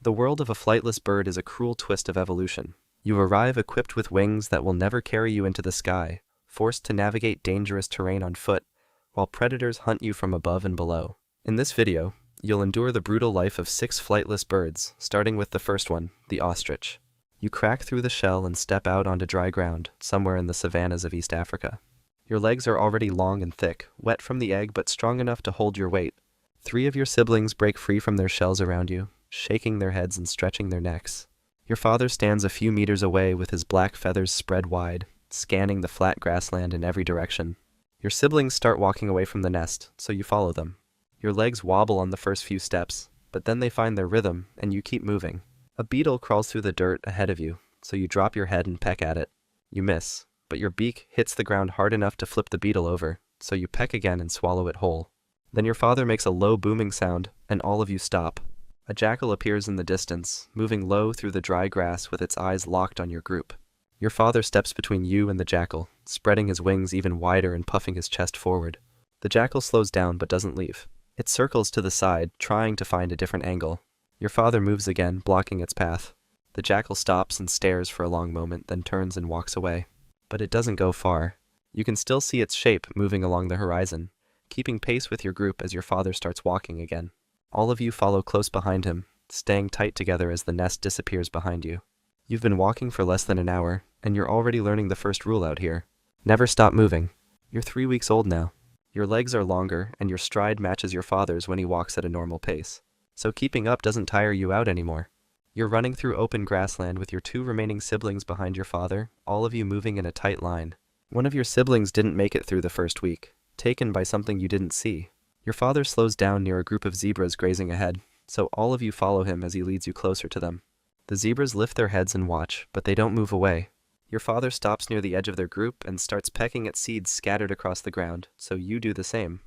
The world of a flightless bird is a cruel twist of evolution. You arrive equipped with wings that will never carry you into the sky, forced to navigate dangerous terrain on foot, while predators hunt you from above and below. In this video, you'll endure the brutal life of 6 flightless birds, starting with the first one, the ostrich. You crack through the shell and step out onto dry ground, somewhere in the savannas of East Africa. Your legs are already long and thick, wet from the egg but strong enough to hold your weight. 3 of your siblings break free from their shells around you, shaking their heads and stretching their necks. Your father stands a few meters away with his black feathers spread wide, scanning the flat grassland in every direction. Your siblings start walking away from the nest, so you follow them. Your legs wobble on the first few steps, but then they find their rhythm, and you keep moving. A beetle crawls through the dirt ahead of you, so you drop your head and peck at it. You miss, but your beak hits the ground hard enough to flip the beetle over, so you peck again and swallow it whole. Then your father makes a low booming sound, and all of you stop. A jackal appears in the distance, moving low through the dry grass with its eyes locked on your group. Your father steps between you and the jackal, spreading his wings even wider and puffing his chest forward. The jackal slows down but doesn't leave. It circles to the side, trying to find a different angle. Your father moves again, blocking its path. The jackal stops and stares for a long moment, then turns and walks away. But it doesn't go far. You can still see its shape moving along the horizon, keeping pace with your group as your father starts walking again. All of you follow close behind him, staying tight together as the nest disappears behind you. You've been walking for less than an hour, and you're already learning the first rule out here. Never stop moving. You're 3 weeks old now. Your legs are longer, and your stride matches your father's when he walks at a normal pace. So keeping up doesn't tire you out anymore. You're running through open grassland with your 2 remaining siblings behind your father, all of you moving in a tight line. One of your siblings didn't make it through the first week, taken by something you didn't see. Your father slows down near a group of zebras grazing ahead, so all of you follow him as he leads you closer to them. The zebras lift their heads and watch, but they don't move away. Your father stops near the edge of their group and starts pecking at seeds scattered across the ground, so you do the same.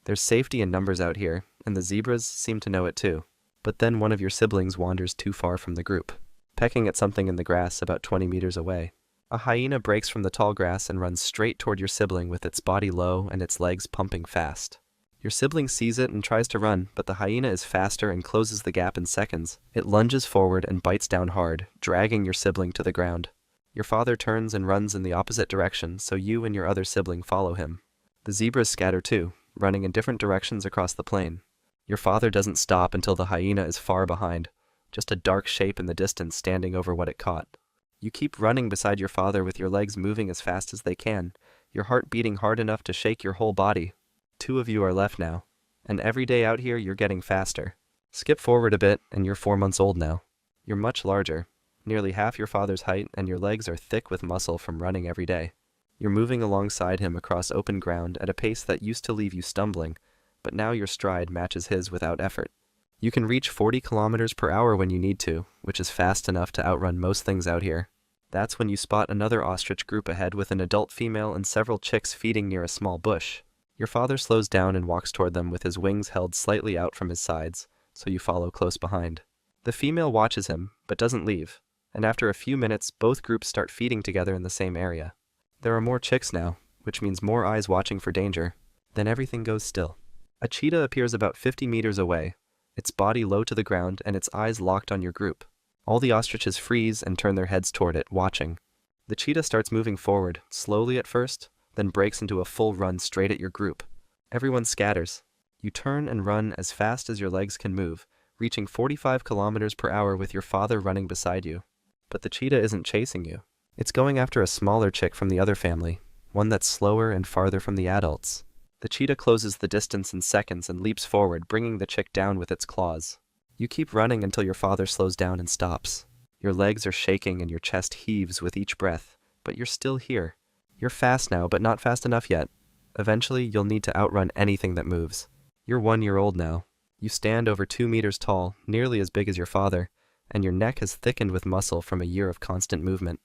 There's safety in numbers out here, and the zebras seem to know it too. But then one of your siblings wanders too far from the group, pecking at something in the grass about 20 meters away. A hyena breaks from the tall grass and runs straight toward your sibling with its body low and its legs pumping fast. Your sibling sees it and tries to run, but the hyena is faster and closes the gap in seconds. It lunges forward and bites down hard, dragging your sibling to the ground. Your father turns and runs in the opposite direction, so you and your other sibling follow him. The zebras scatter too, running in different directions across the plain. Your father doesn't stop until the hyena is far behind, just a dark shape in the distance standing over what it caught. You keep running beside your father with your legs moving as fast as they can, your heart beating hard enough to shake your whole body. 2 of you are left now, and every day out here you're getting faster. Skip forward a bit and you're 4 months old now. You're much larger, nearly half your father's height, and your legs are thick with muscle from running every day. You're moving alongside him across open ground at a pace that used to leave you stumbling, but now your stride matches his without effort. You can reach 40 kilometers per hour when you need to, which is fast enough to outrun most things out here. That's when you spot another ostrich group ahead with an adult female and several chicks feeding near a small bush. Your father slows down and walks toward them with his wings held slightly out from his sides, so you follow close behind. The female watches him, but doesn't leave, and after a few minutes both groups start feeding together in the same area. There are more chicks now, which means more eyes watching for danger. Then everything goes still. A cheetah appears about 50 meters away, its body low to the ground and its eyes locked on your group. All the ostriches freeze and turn their heads toward it, watching. The cheetah starts moving forward, slowly at first, then breaks into a full run straight at your group. Everyone scatters. You turn and run as fast as your legs can move, reaching 45 kilometers per hour with your father running beside you. But the cheetah isn't chasing you. It's going after a smaller chick from the other family, one that's slower and farther from the adults. The cheetah closes the distance in seconds and leaps forward, bringing the chick down with its claws. You keep running until your father slows down and stops. Your legs are shaking and your chest heaves with each breath, but you're still here. You're fast now, but not fast enough yet. Eventually, you'll need to outrun anything that moves. You're 1 year old now. You stand over 2 meters tall, nearly as big as your father, and your neck has thickened with muscle from a year of constant movement.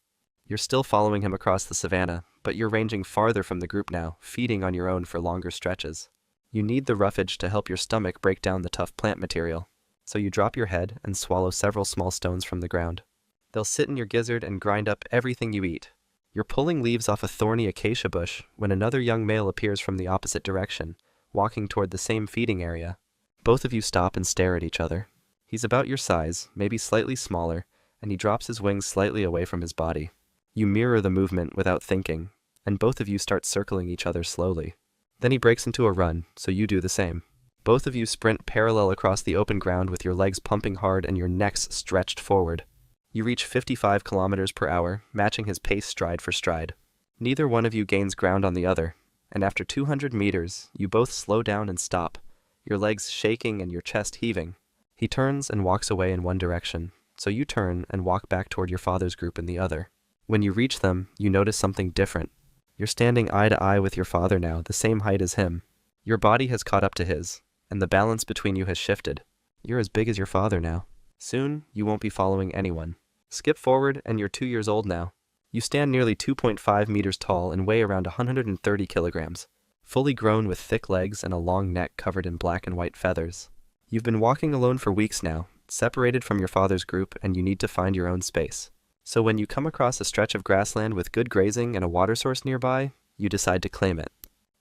You're still following him across the savannah, but you're ranging farther from the group now, feeding on your own for longer stretches. You need the roughage to help your stomach break down the tough plant material, so you drop your head and swallow several small stones from the ground. They'll sit in your gizzard and grind up everything you eat. You're pulling leaves off a thorny acacia bush when another young male appears from the opposite direction, walking toward the same feeding area. Both of you stop and stare at each other. He's about your size, maybe slightly smaller, and he drops his wings slightly away from his body. You mirror the movement without thinking, and both of you start circling each other slowly. Then he breaks into a run, so you do the same. Both of you sprint parallel across the open ground with your legs pumping hard and your necks stretched forward. You reach 55 kilometers per hour, matching his pace stride for stride. Neither one of you gains ground on the other, and after 200 meters, you both slow down and stop, your legs shaking and your chest heaving. He turns and walks away in one direction, so you turn and walk back toward your father's group in the other. When you reach them, you notice something different. You're standing eye to eye with your father now, the same height as him. Your body has caught up to his, and the balance between you has shifted. You're as big as your father now. Soon, you won't be following anyone. Skip forward, and you're 2 years old now. You stand nearly 2.5 meters tall and weigh around 130 kilograms, fully grown with thick legs and a long neck covered in black and white feathers. You've been walking alone for weeks now, separated from your father's group, and you need to find your own space. So when you come across a stretch of grassland with good grazing and a water source nearby, you decide to claim it.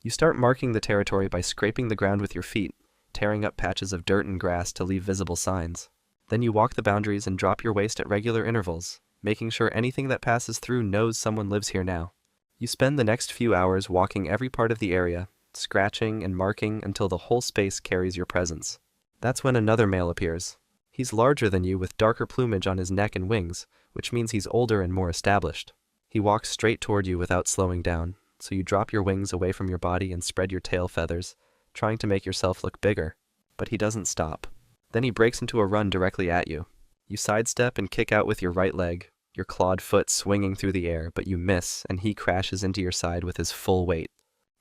You start marking the territory by scraping the ground with your feet, tearing up patches of dirt and grass to leave visible signs. Then you walk the boundaries and drop your waist at regular intervals, making sure anything that passes through knows someone lives here now. You spend the next few hours walking every part of the area, scratching and marking until the whole space carries your presence. That's when another male appears. He's larger than you with darker plumage on his neck and wings, which means he's older and more established. He walks straight toward you without slowing down, so you drop your wings away from your body and spread your tail feathers, trying to make yourself look bigger. But he doesn't stop. Then he breaks into a run directly at you. You sidestep and kick out with your right leg, your clawed foot swinging through the air, but you miss, and he crashes into your side with his full weight.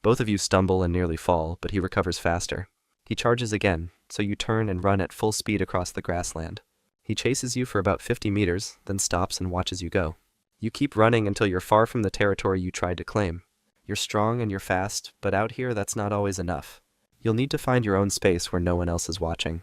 Both of you stumble and nearly fall, but he recovers faster. He charges again, so you turn and run at full speed across the grassland. He chases you for about 50 meters, then stops and watches you go. You keep running until you're far from the territory you tried to claim. You're strong and you're fast, but out here that's not always enough. You'll need to find your own space where no one else is watching.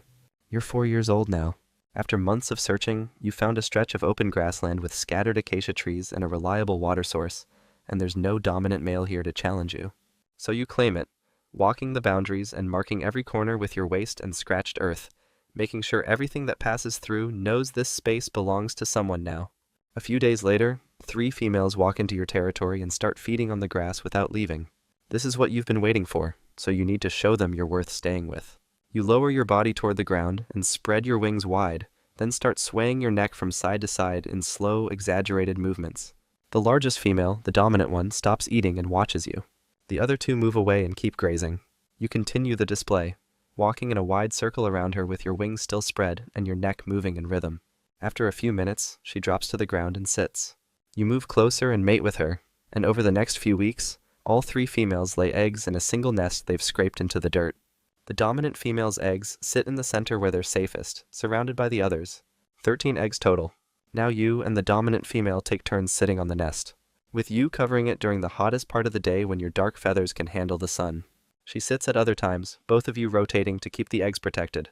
You're 4 years old now. After months of searching, you found a stretch of open grassland with scattered acacia trees and a reliable water source, and there's no dominant male here to challenge you. So you claim it, walking the boundaries and marking every corner with your waist and scratched earth, making sure everything that passes through knows this space belongs to someone now. A few days later, 3 females walk into your territory and start feeding on the grass without leaving. This is what you've been waiting for, so you need to show them you're worth staying with. You lower your body toward the ground and spread your wings wide, then start swaying your neck from side to side in slow, exaggerated movements. The largest female, the dominant one, stops eating and watches you. The other 2 move away and keep grazing. You continue the display, walking in a wide circle around her with your wings still spread and your neck moving in rhythm. After a few minutes, she drops to the ground and sits. You move closer and mate with her, and over the next few weeks, all 3 females lay eggs in a single nest they've scraped into the dirt. The dominant female's eggs sit in the center where they're safest, surrounded by the others. 13 eggs total. Now you and the dominant female take turns sitting on the nest, with you covering it during the hottest part of the day when your dark feathers can handle the sun. She sits at other times, both of you rotating to keep the eggs protected.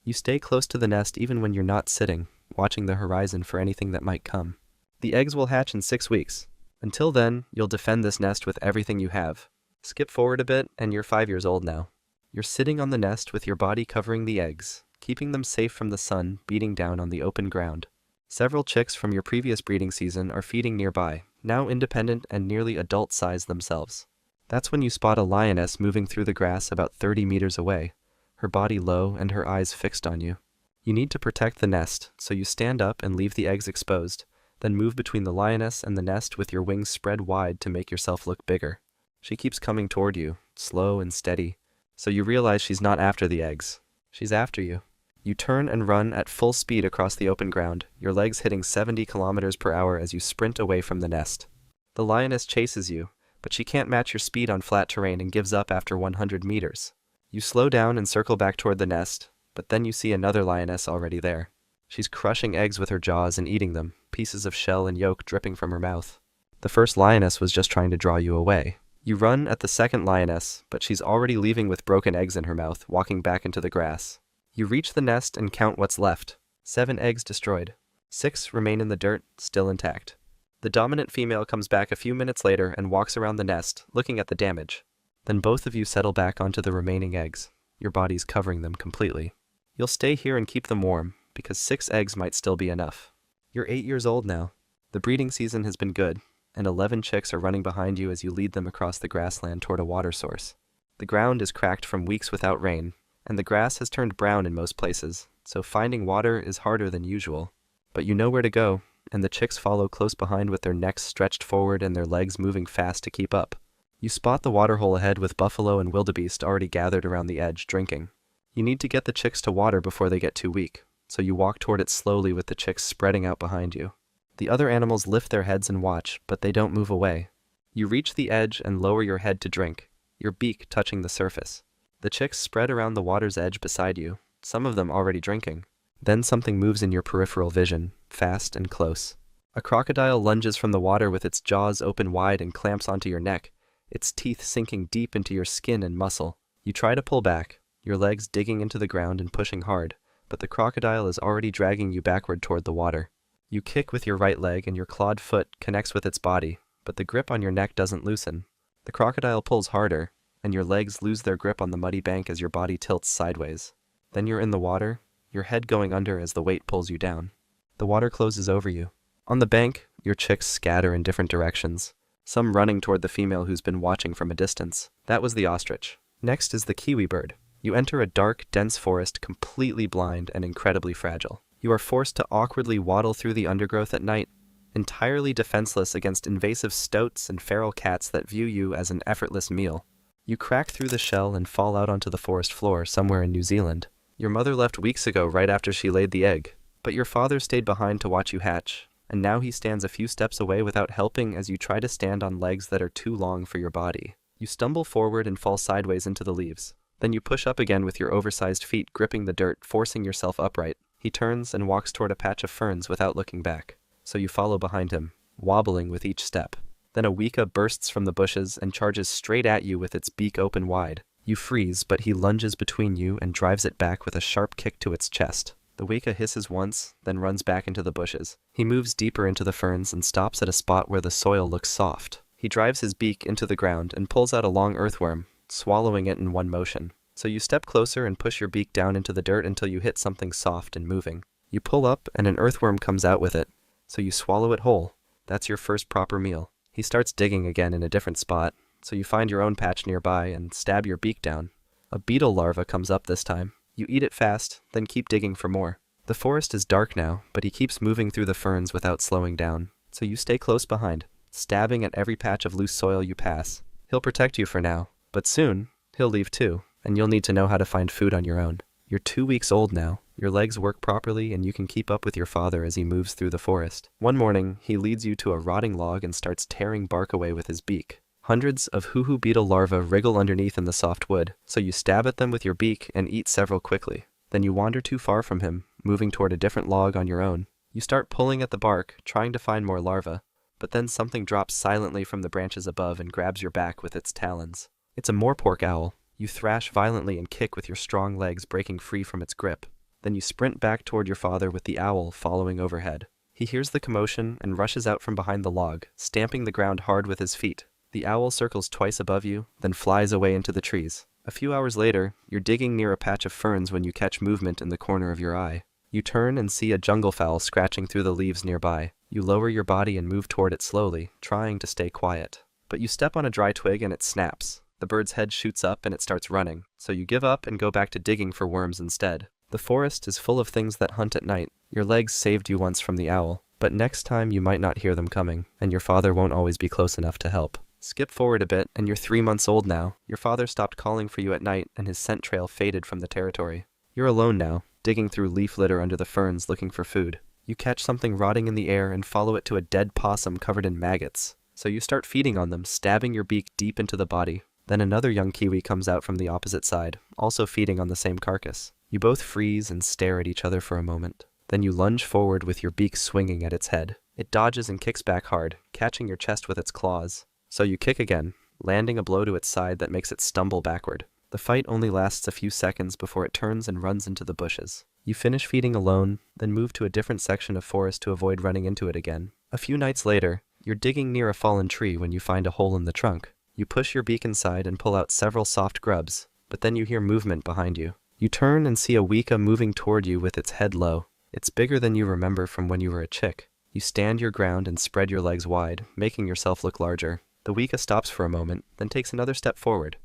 You stay close to the nest even when you're not sitting, watching the horizon for anything that might come. The eggs will hatch in 6 weeks. Until then, you'll defend this nest with everything you have. Skip forward a bit, and you're 5 years old now. You're sitting on the nest with your body covering the eggs, keeping them safe from the sun beating down on the open ground. Several chicks from your previous breeding season are feeding nearby, now independent and nearly adult-sized themselves. That's when you spot a lioness moving through the grass about 30 meters away, her body low and her eyes fixed on you. You need to protect the nest, so you stand up and leave the eggs exposed, then move between the lioness and the nest with your wings spread wide to make yourself look bigger. She keeps coming toward you, slow and steady, so you realize she's not after the eggs. She's after you. You turn and run at full speed across the open ground, your legs hitting 70 kilometers per hour as you sprint away from the nest. The lioness chases you, but she can't match your speed on flat terrain and gives up after 100 meters. You slow down and circle back toward the nest, but then you see another lioness already there. She's crushing eggs with her jaws and eating them, pieces of shell and yolk dripping from her mouth. The first lioness was just trying to draw you away. You run at the second lioness, but she's already leaving with broken eggs in her mouth, walking back into the grass. You reach the nest and count what's left. 7 eggs destroyed. 6 remain in the dirt, still intact. The dominant female comes back a few minutes later and walks around the nest, looking at the damage. Then both of you settle back onto the remaining eggs, your bodies covering them completely. You'll stay here and keep them warm, because 6 eggs might still be enough. You're 8 years old now. The breeding season has been good, and 11 chicks are running behind you as you lead them across the grassland toward a water source. The ground is cracked from weeks without rain, and the grass has turned brown in most places, so finding water is harder than usual. But you know where to go, and the chicks follow close behind with their necks stretched forward and their legs moving fast to keep up. You spot the waterhole ahead with buffalo and wildebeest already gathered around the edge, drinking. You need to get the chicks to water before they get too weak, so you walk toward it slowly with the chicks spreading out behind you. The other animals lift their heads and watch, but they don't move away. You reach the edge and lower your head to drink, your beak touching the surface. The chicks spread around the water's edge beside you, some of them already drinking. Then something moves in your peripheral vision, fast and close. A crocodile lunges from the water with its jaws open wide and clamps onto your neck, its teeth sinking deep into your skin and muscle. You try to pull back, your legs digging into the ground and pushing hard, but the crocodile is already dragging you backward toward the water. You kick with your right leg and your clawed foot connects with its body, but the grip on your neck doesn't loosen. The crocodile pulls harder, and your legs lose their grip on the muddy bank as your body tilts sideways. Then you're in the water, your head going under as the weight pulls you down. The water closes over you. On the bank, your chicks scatter in different directions, some running toward the female who's been watching from a distance. That was the ostrich. Next is the kiwi bird. You enter a dark, dense forest completely blind and incredibly fragile. You are forced to awkwardly waddle through the undergrowth at night, entirely defenseless against invasive stoats and feral cats that view you as an effortless meal. You crack through the shell and fall out onto the forest floor somewhere in New Zealand. Your mother left weeks ago right after she laid the egg, but your father stayed behind to watch you hatch, and now he stands a few steps away without helping as you try to stand on legs that are too long for your body. You stumble forward and fall sideways into the leaves. Then you push up again with your oversized feet gripping the dirt, forcing yourself upright. He turns and walks toward a patch of ferns without looking back, so you follow behind him, wobbling with each step. Then a weka bursts from the bushes and charges straight at you with its beak open wide. You freeze, but he lunges between you and drives it back with a sharp kick to its chest. The weka hisses once, then runs back into the bushes. He moves deeper into the ferns and stops at a spot where the soil looks soft. He drives his beak into the ground and pulls out a long earthworm, swallowing it in one motion. So you step closer and push your beak down into the dirt until you hit something soft and moving. You pull up and an earthworm comes out with it, so you swallow it whole. That's your first proper meal. He starts digging again in a different spot, so you find your own patch nearby and stab your beak down. A beetle larva comes up this time. You eat it fast, then keep digging for more. The forest is dark now, but he keeps moving through the ferns without slowing down, so you stay close behind, stabbing at every patch of loose soil you pass. He'll protect you for now, but soon, he'll leave too, and you'll need to know how to find food on your own. You're 2 weeks old now. Your legs work properly and you can keep up with your father as he moves through the forest. One morning, he leads you to a rotting log and starts tearing bark away with his beak. Hundreds of hoo-hoo beetle larvae wriggle underneath in the soft wood, so you stab at them with your beak and eat several quickly. Then you wander too far from him, moving toward a different log on your own. You start pulling at the bark, trying to find more larvae, but then something drops silently from the branches above and grabs your back with its talons. It's a moorpork owl. You thrash violently and kick with your strong legs breaking free from its grip. Then you sprint back toward your father with the owl following overhead. He hears the commotion and rushes out from behind the log, stamping the ground hard with his feet. The owl circles twice above you, then flies away into the trees. A few hours later, you're digging near a patch of ferns when you catch movement in the corner of your eye. You turn and see a jungle fowl scratching through the leaves nearby. You lower your body and move toward it slowly, trying to stay quiet. But you step on a dry twig and it snaps. The bird's head shoots up and it starts running, so you give up and go back to digging for worms instead. The forest is full of things that hunt at night. Your legs saved you once from the owl, but next time you might not hear them coming, and your father won't always be close enough to help. Skip forward a bit, and you're 3 months old now. Your father stopped calling for you at night, and his scent trail faded from the territory. You're alone now, digging through leaf litter under the ferns looking for food. You catch something rotting in the air and follow it to a dead possum covered in maggots. So you start feeding on them, stabbing your beak deep into the body. Then another young kiwi comes out from the opposite side, also feeding on the same carcass. You both freeze and stare at each other for a moment. Then you lunge forward with your beak swinging at its head. It dodges and kicks back hard, catching your chest with its claws. So you kick again, landing a blow to its side that makes it stumble backward. The fight only lasts a few seconds before it turns and runs into the bushes. You finish feeding alone, then move to a different section of forest to avoid running into it again. A few nights later, you're digging near a fallen tree when you find a hole in the trunk. You push your beak inside and pull out several soft grubs, but then you hear movement behind you. You turn and see a weka moving toward you with its head low. It's bigger than you remember from when you were a chick. You stand your ground and spread your legs wide, making yourself look larger. The Weka stops for a moment, then takes another step forward.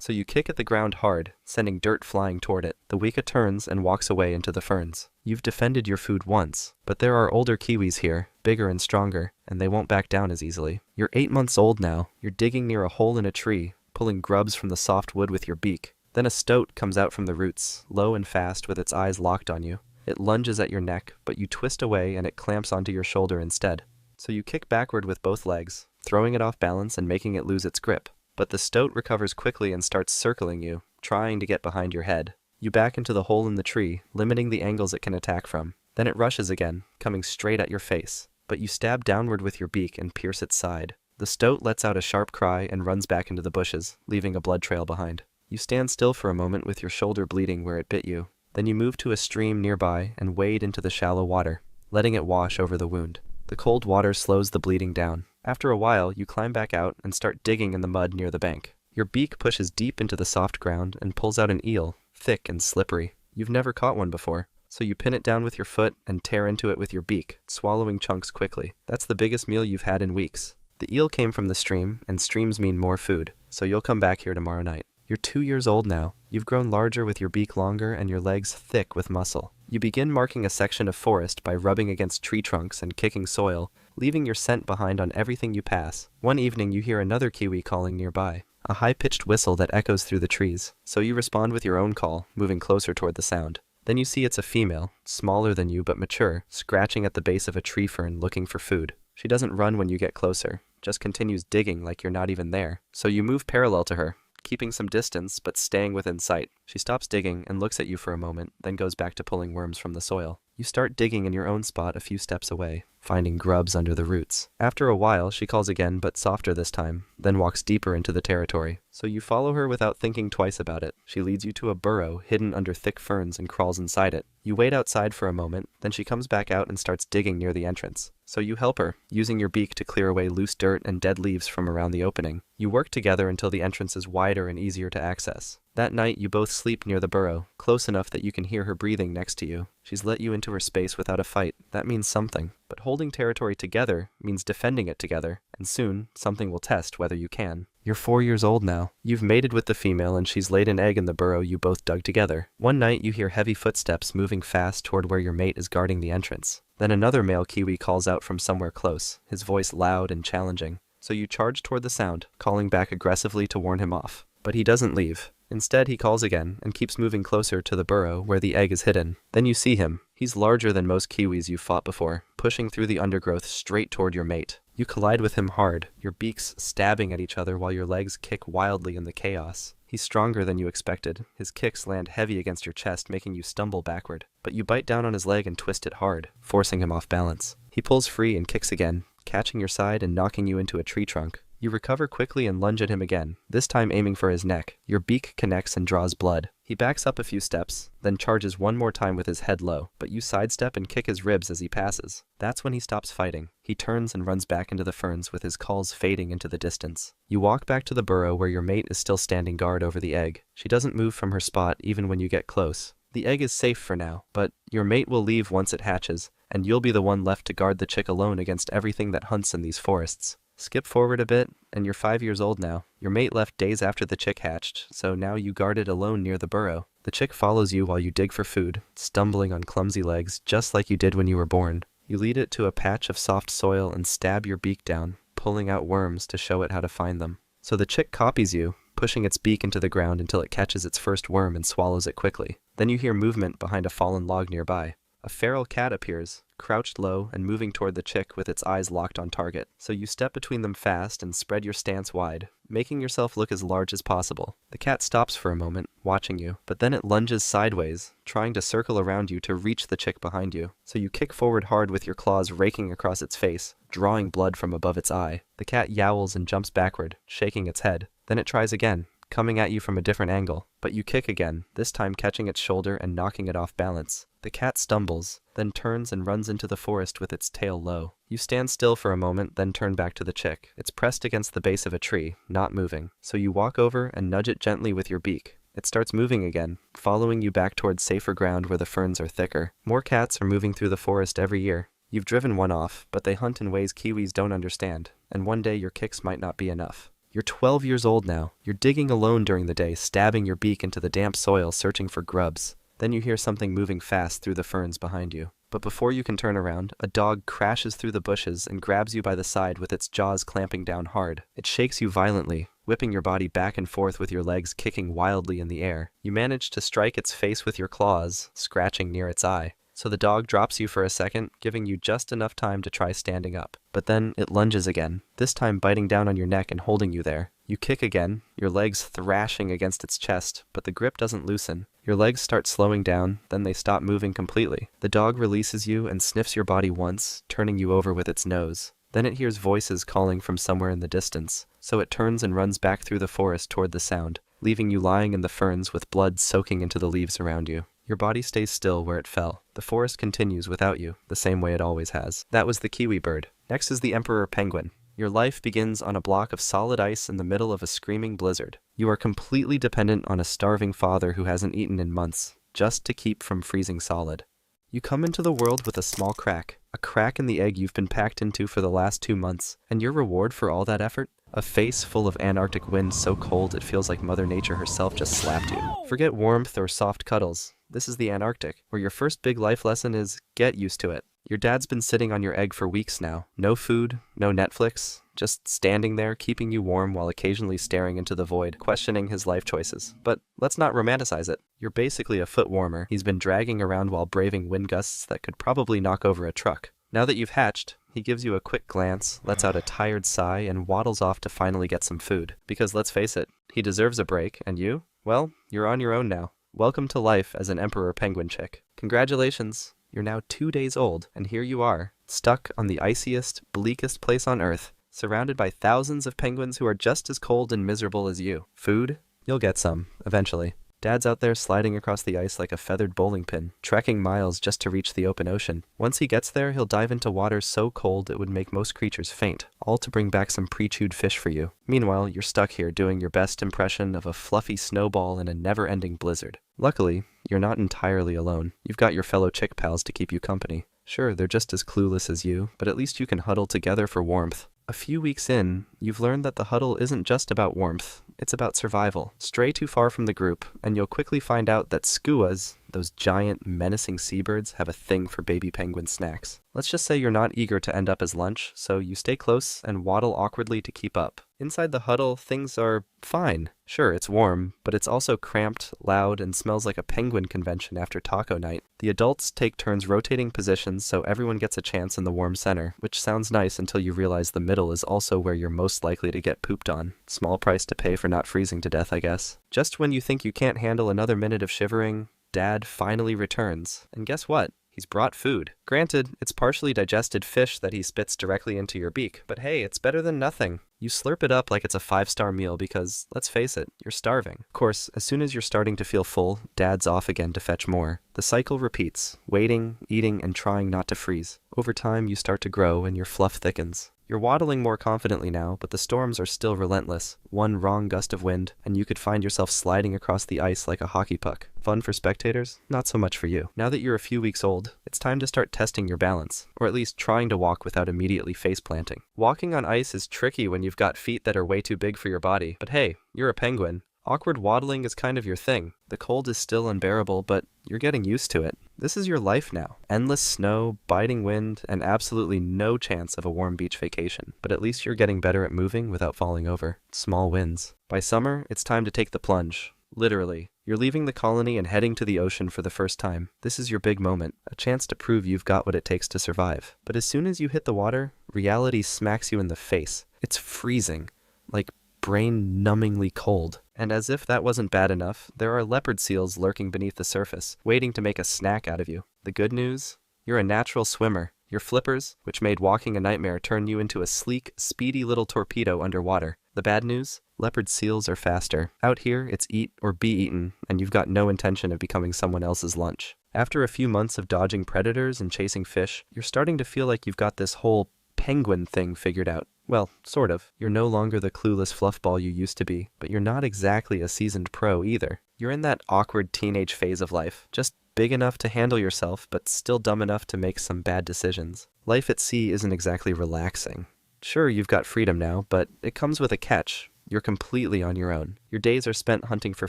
So you kick at the ground hard, sending dirt flying toward it. The Weka turns and walks away into the ferns. You've defended your food once, but there are older kiwis here, bigger and stronger, and they won't back down as easily. You're 8 months old now. You're digging near a hole in a tree, pulling grubs from the soft wood with your beak. Then a stoat comes out from the roots, low and fast with its eyes locked on you. It lunges at your neck, but you twist away and it clamps onto your shoulder instead. So you kick backward with both legs, throwing it off balance and making it lose its grip. But the stoat recovers quickly and starts circling you, trying to get behind your head. You back into the hole in the tree, limiting the angles it can attack from. Then it rushes again, coming straight at your face. But you stab downward with your beak and pierce its side. The stoat lets out a sharp cry and runs back into the bushes, leaving a blood trail behind. You stand still for a moment with your shoulder bleeding where it bit you. Then you move to a stream nearby and wade into the shallow water, letting it wash over the wound. The cold water slows the bleeding down. After a while, you climb back out and start digging in the mud near the bank. Your beak pushes deep into the soft ground and pulls out an eel, thick and slippery. You've never caught one before, so you pin it down with your foot and tear into it with your beak, swallowing chunks quickly. That's the biggest meal you've had in weeks. The eel came from the stream, and streams mean more food, so you'll come back here tomorrow night. You're 2 years old now. You've grown larger with your beak longer and your legs thick with muscle. You begin marking a section of forest by rubbing against tree trunks and kicking soil, leaving your scent behind on everything you pass. One evening you hear another kiwi calling nearby, a high-pitched whistle that echoes through the trees, so you respond with your own call, moving closer toward the sound. Then you see it's a female, smaller than you but mature, scratching at the base of a tree fern looking for food. She doesn't run when you get closer, just continues digging like you're not even there. So you move parallel to her, keeping some distance but staying within sight. She stops digging and looks at you for a moment, then goes back to pulling worms from the soil. You start digging in your own spot a few steps away, finding grubs under the roots. After a while, she calls again, but softer this time, then walks deeper into the territory. So you follow her without thinking twice about it. She leads you to a burrow hidden under thick ferns and crawls inside it. You wait outside for a moment, then she comes back out and starts digging near the entrance. So you help her, using your beak to clear away loose dirt and dead leaves from around the opening. You work together until the entrance is wider and easier to access. That night, you both sleep near the burrow, close enough that you can hear her breathing next to you. She's let you into her space without a fight. That means something. But holding territory together means defending it together, and soon, something will test whether you can. You're 4 years old now. You've mated with the female and she's laid an egg in the burrow you both dug together. One night, you hear heavy footsteps moving fast toward where your mate is guarding the entrance. Then another male kiwi calls out from somewhere close, his voice loud and challenging. So you charge toward the sound, calling back aggressively to warn him off. But he doesn't leave. Instead, he calls again and keeps moving closer to the burrow where the egg is hidden. Then you see him. He's larger than most kiwis you've fought before, pushing through the undergrowth straight toward your mate. You collide with him hard, your beaks stabbing at each other while your legs kick wildly in the chaos. He's stronger than you expected. His kicks land heavy against your chest, making you stumble backward. But you bite down on his leg and twist it hard, forcing him off balance. He pulls free and kicks again, catching your side and knocking you into a tree trunk. You recover quickly and lunge at him again, this time aiming for his neck. Your beak connects and draws blood. He backs up a few steps, then charges one more time with his head low, but you sidestep and kick his ribs as he passes. That's when he stops fighting. He turns and runs back into the ferns with his calls fading into the distance. You walk back to the burrow where your mate is still standing guard over the egg. She doesn't move from her spot even when you get close. The egg is safe for now, but your mate will leave once it hatches, and you'll be the one left to guard the chick alone against everything that hunts in these forests. Skip forward a bit, and you're 5 years old now. Your mate left days after the chick hatched, so now you guard it alone near the burrow. The chick follows you while you dig for food, stumbling on clumsy legs just like you did when you were born. You lead it to a patch of soft soil and stab your beak down, pulling out worms to show it how to find them. So the chick copies you, pushing its beak into the ground until it catches its first worm and swallows it quickly. Then you hear movement behind a fallen log nearby. A feral cat appears, crouched low and moving toward the chick with its eyes locked on target. So you step between them fast and spread your stance wide, making yourself look as large as possible. The cat stops for a moment, watching you, but then it lunges sideways, trying to circle around you to reach the chick behind you. So you kick forward hard with your claws raking across its face, drawing blood from above its eye. The cat yowls and jumps backward, shaking its head. Then it tries again, coming at you from a different angle, but you kick again, this time catching its shoulder and knocking it off balance. The cat stumbles, then turns and runs into the forest with its tail low. You stand still for a moment, then turn back to the chick. It's pressed against the base of a tree, not moving, so you walk over and nudge it gently with your beak. It starts moving again, following you back towards safer ground where the ferns are thicker. More cats are moving through the forest every year. You've driven one off, but they hunt in ways Kiwis don't understand, and one day your kicks might not be enough. You're 12 years old now. You're digging alone during the day, stabbing your beak into the damp soil, searching for grubs. Then you hear something moving fast through the ferns behind you. But before you can turn around, a dog crashes through the bushes and grabs you by the side with its jaws clamping down hard. It shakes you violently, whipping your body back and forth with your legs kicking wildly in the air. You manage to strike its face with your claws, scratching near its eye. So the dog drops you for a second, giving you just enough time to try standing up. But then it lunges again, this time biting down on your neck and holding you there. You kick again, your legs thrashing against its chest, but the grip doesn't loosen. Your legs start slowing down, then they stop moving completely. The dog releases you and sniffs your body once, turning you over with its nose. Then it hears voices calling from somewhere in the distance, so it turns and runs back through the forest toward the sound, leaving you lying in the ferns with blood soaking into the leaves around you. Your body stays still where it fell. The forest continues without you, the same way it always has. That was the kiwi bird. Next is the emperor penguin. Your life begins on a block of solid ice in the middle of a screaming blizzard. You are completely dependent on a starving father who hasn't eaten in months, just to keep from freezing solid. You come into the world with a small crack, a crack in the egg you've been packed into for the last 2 months, and your reward for all that effort? A face full of Antarctic wind so cold it feels like Mother Nature herself just slapped you. Forget warmth or soft cuddles. This is the Antarctic, where your first big life lesson is get used to it. Your dad's been sitting on your egg for weeks now. No food, no Netflix, just standing there keeping you warm while occasionally staring into the void, questioning his life choices. But let's not romanticize it. You're basically a foot warmer he's been dragging around while braving wind gusts that could probably knock over a truck. Now that you've hatched, he gives you a quick glance, lets out a tired sigh, and waddles off to finally get some food. Because let's face it, he deserves a break, and you? Well, you're on your own now. Welcome to life as an emperor penguin chick. Congratulations, you're now 2 days old, and here you are, stuck on the iciest, bleakest place on Earth, surrounded by thousands of penguins who are just as cold and miserable as you. Food? You'll get some, eventually. Dad's out there sliding across the ice like a feathered bowling pin, trekking miles just to reach the open ocean. Once he gets there, he'll dive into water so cold it would make most creatures faint, all to bring back some pre-chewed fish for you. Meanwhile, you're stuck here doing your best impression of a fluffy snowball in a never-ending blizzard. Luckily, you're not entirely alone. You've got your fellow chick pals to keep you company. Sure, they're just as clueless as you, but at least you can huddle together for warmth. A few weeks in, you've learned that the huddle isn't just about warmth, it's about survival. Stray too far from the group, and you'll quickly find out that skuas, those giant, menacing seabirds, have a thing for baby penguin snacks. Let's just say you're not eager to end up as lunch, so you stay close and waddle awkwardly to keep up. Inside the huddle, things are fine. Sure, it's warm, but it's also cramped, loud, and smells like a penguin convention after taco night. The adults take turns rotating positions so everyone gets a chance in the warm center, which sounds nice until you realize the middle is also where you're most likely to get pooped on. Small price to pay for not freezing to death, I guess. Just when you think you can't handle another minute of shivering, Dad finally returns. And guess what? He's brought food. Granted, it's partially digested fish that he spits directly into your beak, but hey, it's better than nothing. You slurp it up like it's a 5-star meal because, let's face it, you're starving. Of course, as soon as you're starting to feel full, Dad's off again to fetch more. The cycle repeats, waiting, eating, and trying not to freeze. Over time, you start to grow and your fluff thickens. You're waddling more confidently now, but the storms are still relentless. One wrong gust of wind, and you could find yourself sliding across the ice like a hockey puck. Fun for spectators? Not so much for you. Now that you're a few weeks old, it's time to start testing your balance, or at least trying to walk without immediately face planting. Walking on ice is tricky when you've got feet that are way too big for your body, but hey, you're a penguin. Awkward waddling is kind of your thing. The cold is still unbearable, but you're getting used to it. This is your life now. Endless snow, biting wind, and absolutely no chance of a warm beach vacation. But at least you're getting better at moving without falling over. Small wins. By summer, it's time to take the plunge. Literally. You're leaving the colony and heading to the ocean for the first time. This is your big moment, a chance to prove you've got what it takes to survive. But as soon as you hit the water, reality smacks you in the face. It's freezing. Like brain-numbingly cold. And as if that wasn't bad enough, there are leopard seals lurking beneath the surface, waiting to make a snack out of you. The good news? You're a natural swimmer. Your flippers, which made walking a nightmare, turn you into a sleek, speedy little torpedo underwater. The bad news? Leopard seals are faster. Out here, it's eat or be eaten, and you've got no intention of becoming someone else's lunch. After a few months of dodging predators and chasing fish, you're starting to feel like you've got this whole penguin thing figured out. Well, sort of. You're no longer the clueless fluffball you used to be, but you're not exactly a seasoned pro either. You're in that awkward teenage phase of life, just big enough to handle yourself, but still dumb enough to make some bad decisions. Life at sea isn't exactly relaxing. Sure, you've got freedom now, but it comes with a catch. You're completely on your own. Your days are spent hunting for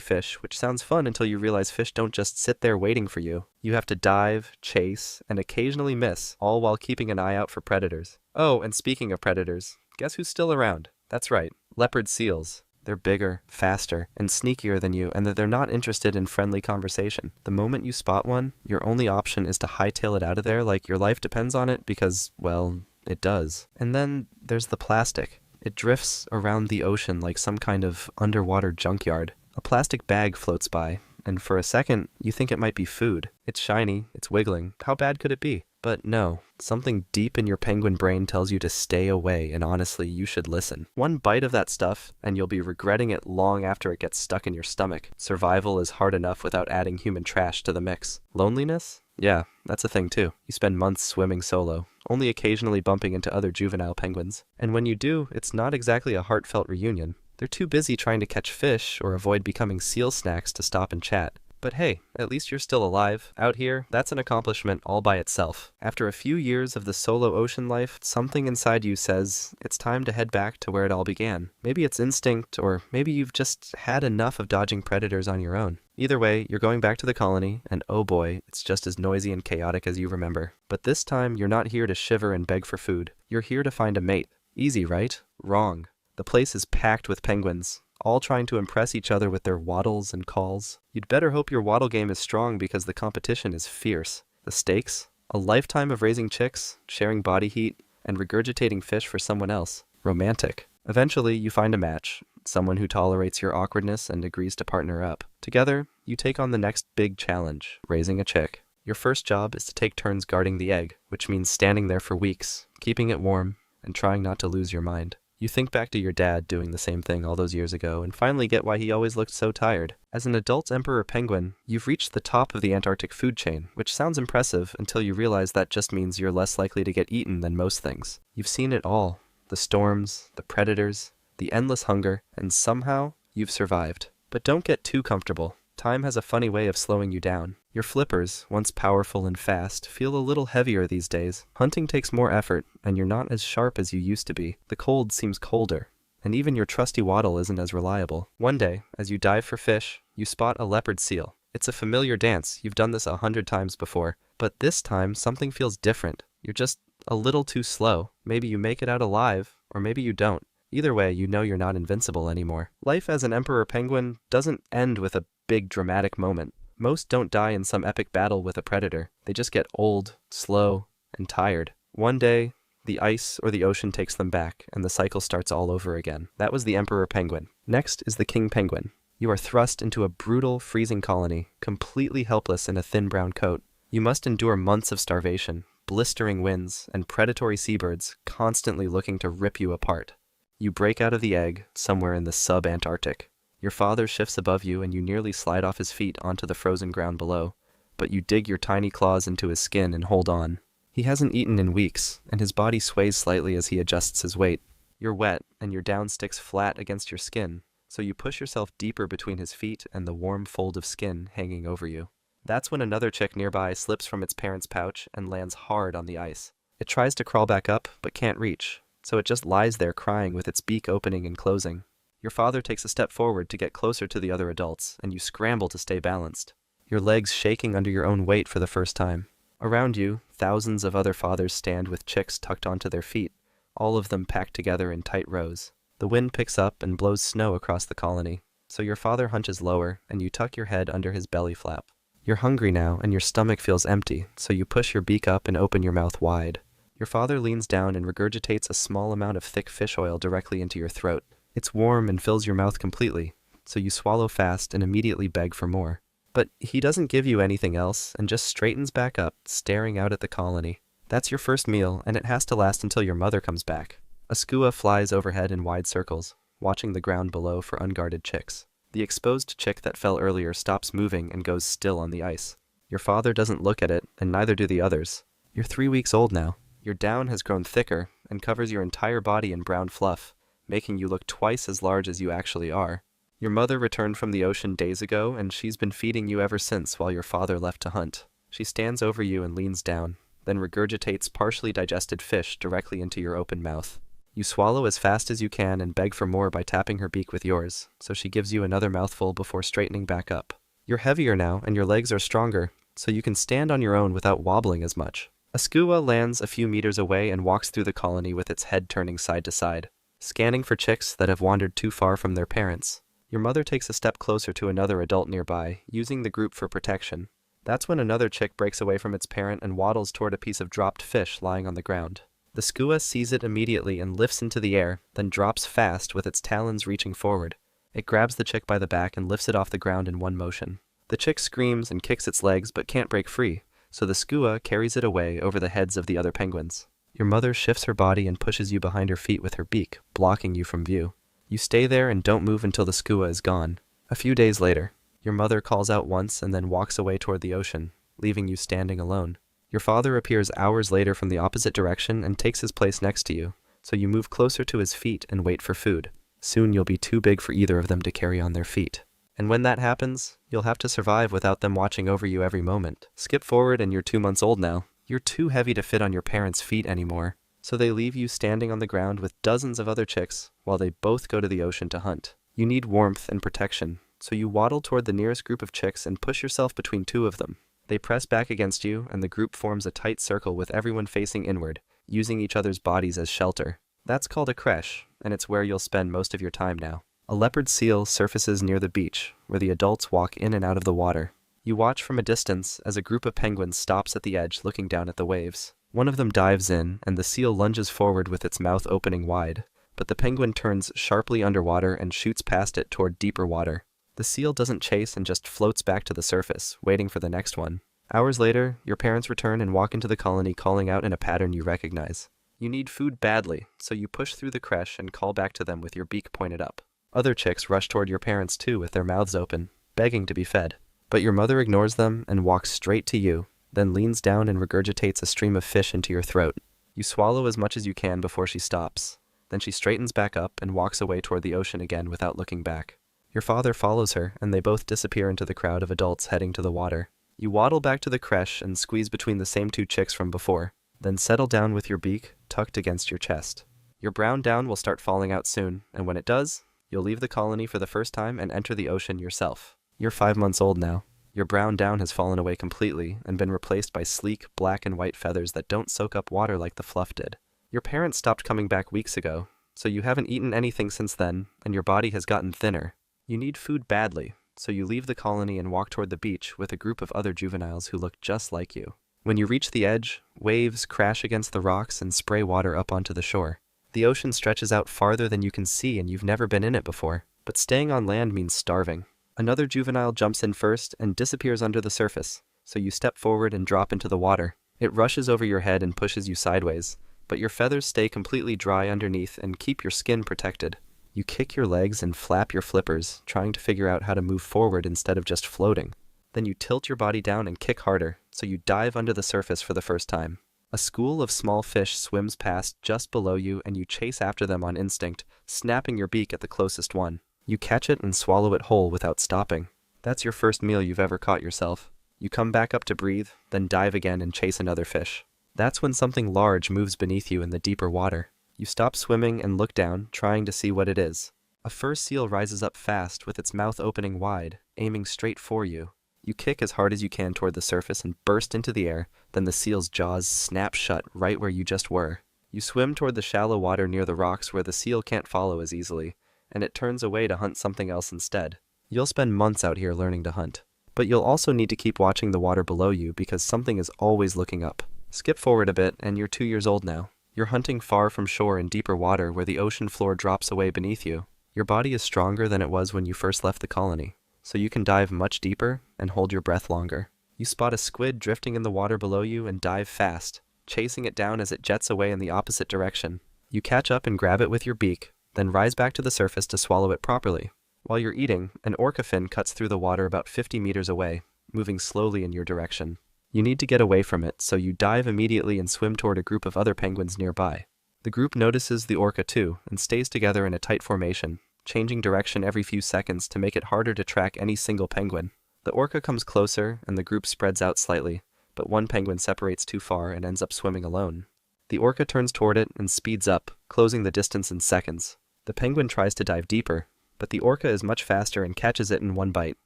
fish, which sounds fun until you realize fish don't just sit there waiting for you. You have to dive, chase, and occasionally miss, all while keeping an eye out for predators. Oh, and speaking of predators, guess who's still around? That's right, leopard seals. They're bigger, faster, and sneakier than you, and that they're not interested in friendly conversation. The moment you spot one, your only option is to hightail it out of there like your life depends on it because, well, it does. And then there's the plastic. It drifts around the ocean like some kind of underwater junkyard. A plastic bag floats by, and for a second, you think it might be food. It's shiny, it's wiggling. How bad could it be? But no, something deep in your penguin brain tells you to stay away, and honestly, you should listen. One bite of that stuff, and you'll be regretting it long after it gets stuck in your stomach. Survival is hard enough without adding human trash to the mix. Loneliness? Yeah, that's a thing too. You spend months swimming solo, only occasionally bumping into other juvenile penguins. And when you do, it's not exactly a heartfelt reunion. They're too busy trying to catch fish or avoid becoming seal snacks to stop and chat. But hey, at least you're still alive. Out here, that's an accomplishment all by itself. After a few years of the solo ocean life, something inside you says it's time to head back to where it all began. Maybe it's instinct, or maybe you've just had enough of dodging predators on your own. Either way, you're going back to the colony, and oh boy, it's just as noisy and chaotic as you remember. But this time, you're not here to shiver and beg for food. You're here to find a mate. Easy, right? Wrong. The place is packed with penguins, all trying to impress each other with their waddles and calls. You'd better hope your waddle game is strong because the competition is fierce. The stakes? A lifetime of raising chicks, sharing body heat, and regurgitating fish for someone else. Romantic. Eventually, you find a match, someone who tolerates your awkwardness and agrees to partner up. Together, you take on the next big challenge, raising a chick. Your first job is to take turns guarding the egg, which means standing there for weeks, keeping it warm, and trying not to lose your mind. You think back to your dad doing the same thing all those years ago and finally get why he always looked so tired. As an adult emperor penguin, you've reached the top of the Antarctic food chain, which sounds impressive until you realize that just means you're less likely to get eaten than most things. You've seen it all. The storms, the predators, the endless hunger, and somehow you've survived. But don't get too comfortable. Time has a funny way of slowing you down. Your flippers, once powerful and fast, feel a little heavier these days. Hunting takes more effort, and you're not as sharp as you used to be. The cold seems colder, and even your trusty waddle isn't as reliable. One day, as you dive for fish, you spot a leopard seal. It's a familiar dance. You've done this 100 times before. But this time, something feels different. You're just a little too slow. Maybe you make it out alive, or maybe you don't. Either way, you know you're not invincible anymore. Life as an emperor penguin doesn't end with a big dramatic moment. Most don't die in some epic battle with a predator. They just get old, slow, and tired. One day, the ice or the ocean takes them back, and the cycle starts all over again. That was the emperor penguin. Next is the king penguin. You are thrust into a brutal, freezing colony, completely helpless in a thin brown coat. You must endure months of starvation, blistering winds, and predatory seabirds constantly looking to rip you apart. You break out of the egg somewhere in the sub-Antarctic. Your father shifts above you and you nearly slide off his feet onto the frozen ground below, but you dig your tiny claws into his skin and hold on. He hasn't eaten in weeks, and his body sways slightly as he adjusts his weight. You're wet, and your down sticks flat against your skin, so you push yourself deeper between his feet and the warm fold of skin hanging over you. That's when another chick nearby slips from its parent's pouch and lands hard on the ice. It tries to crawl back up, but can't reach, so it just lies there crying with its beak opening and closing. Your father takes a step forward to get closer to the other adults, and you scramble to stay balanced, your legs shaking under your own weight for the first time. Around you, thousands of other fathers stand with chicks tucked onto their feet, all of them packed together in tight rows. The wind picks up and blows snow across the colony, so your father hunches lower, and you tuck your head under his belly flap. You're hungry now, and your stomach feels empty, so you push your beak up and open your mouth wide. Your father leans down and regurgitates a small amount of thick fish oil directly into your throat. It's warm and fills your mouth completely, so you swallow fast and immediately beg for more. But he doesn't give you anything else and just straightens back up, staring out at the colony. That's your first meal, and it has to last until your mother comes back. A skua flies overhead in wide circles, watching the ground below for unguarded chicks. The exposed chick that fell earlier stops moving and goes still on the ice. Your father doesn't look at it, and neither do the others. You're 3 weeks old now. Your down has grown thicker, and covers your entire body in brown fluff, making you look twice as large as you actually are. Your mother returned from the ocean days ago, and she's been feeding you ever since while your father left to hunt. She stands over you and leans down, then regurgitates partially digested fish directly into your open mouth. You swallow as fast as you can and beg for more by tapping her beak with yours, so she gives you another mouthful before straightening back up. You're heavier now, and your legs are stronger, so you can stand on your own without wobbling as much. A skua lands a few meters away and walks through the colony with its head turning side to side, scanning for chicks that have wandered too far from their parents. Your mother takes a step closer to another adult nearby, using the group for protection. That's when another chick breaks away from its parent and waddles toward a piece of dropped fish lying on the ground. The skua sees it immediately and lifts into the air, then drops fast with its talons reaching forward. It grabs the chick by the back and lifts it off the ground in one motion. The chick screams and kicks its legs but can't break free, so the skua carries it away over the heads of the other penguins. Your mother shifts her body and pushes you behind her feet with her beak, blocking you from view. You stay there and don't move until the skua is gone. A few days later, your mother calls out once and then walks away toward the ocean, leaving you standing alone. Your father appears hours later from the opposite direction and takes his place next to you, so you move closer to his feet and wait for food. Soon you'll be too big for either of them to carry on their feet. And when that happens, you'll have to survive without them watching over you every moment. Skip forward and you're 2 months old now. You're too heavy to fit on your parents' feet anymore, so they leave you standing on the ground with dozens of other chicks while they both go to the ocean to hunt. You need warmth and protection, so you waddle toward the nearest group of chicks and push yourself between two of them. They press back against you, and the group forms a tight circle with everyone facing inward, using each other's bodies as shelter. That's called a creche, and it's where you'll spend most of your time now. A leopard seal surfaces near the beach, where the adults walk in and out of the water. You watch from a distance as a group of penguins stops at the edge looking down at the waves. One of them dives in, and the seal lunges forward with its mouth opening wide, but the penguin turns sharply underwater and shoots past it toward deeper water. The seal doesn't chase and just floats back to the surface, waiting for the next one. Hours later, your parents return and walk into the colony calling out in a pattern you recognize. You need food badly, so you push through the creche and call back to them with your beak pointed up. Other chicks rush toward your parents too with their mouths open, begging to be fed. But your mother ignores them and walks straight to you, then leans down and regurgitates a stream of fish into your throat. You swallow as much as you can before she stops. Then she straightens back up and walks away toward the ocean again without looking back. Your father follows her, and they both disappear into the crowd of adults heading to the water. You waddle back to the creche and squeeze between the same two chicks from before, then settle down with your beak tucked against your chest. Your brown down will start falling out soon, and when it does, you'll leave the colony for the first time and enter the ocean yourself. You're 5 months old now. Your brown down has fallen away completely and been replaced by sleek black and white feathers that don't soak up water like the fluff did. Your parents stopped coming back weeks ago, so you haven't eaten anything since then, and your body has gotten thinner. You need food badly, so you leave the colony and walk toward the beach with a group of other juveniles who look just like you. When you reach the edge, waves crash against the rocks and spray water up onto the shore. The ocean stretches out farther than you can see and you've never been in it before, but staying on land means starving. Another juvenile jumps in first and disappears under the surface, so you step forward and drop into the water. It rushes over your head and pushes you sideways, but your feathers stay completely dry underneath and keep your skin protected. You kick your legs and flap your flippers, trying to figure out how to move forward instead of just floating. Then you tilt your body down and kick harder, so you dive under the surface for the first time. A school of small fish swims past just below you and you chase after them on instinct, snapping your beak at the closest one. You catch it and swallow it whole without stopping. That's your first meal you've ever caught yourself. You come back up to breathe, then dive again and chase another fish. That's when something large moves beneath you in the deeper water. You stop swimming and look down, trying to see what it is. A fur seal rises up fast with its mouth opening wide, aiming straight for you. You kick as hard as you can toward the surface and burst into the air, then the seal's jaws snap shut right where you just were. You swim toward the shallow water near the rocks where the seal can't follow as easily, and it turns away to hunt something else instead. You'll spend months out here learning to hunt. But you'll also need to keep watching the water below you because something is always looking up. Skip forward a bit and you're 2 years old now. You're hunting far from shore in deeper water where the ocean floor drops away beneath you. Your body is stronger than it was when you first left the colony, so you can dive much deeper and hold your breath longer. You spot a squid drifting in the water below you and dive fast, chasing it down as it jets away in the opposite direction. You catch up and grab it with your beak, then rise back to the surface to swallow it properly. While you're eating, an orca fin cuts through the water about 50 meters away, moving slowly in your direction. You need to get away from it, so you dive immediately and swim toward a group of other penguins nearby. The group notices the orca too and stays together in a tight formation, changing direction every few seconds to make it harder to track any single penguin. The orca comes closer and the group spreads out slightly, but one penguin separates too far and ends up swimming alone. The orca turns toward it and speeds up, closing the distance in seconds. The penguin tries to dive deeper, but the orca is much faster and catches it in one bite.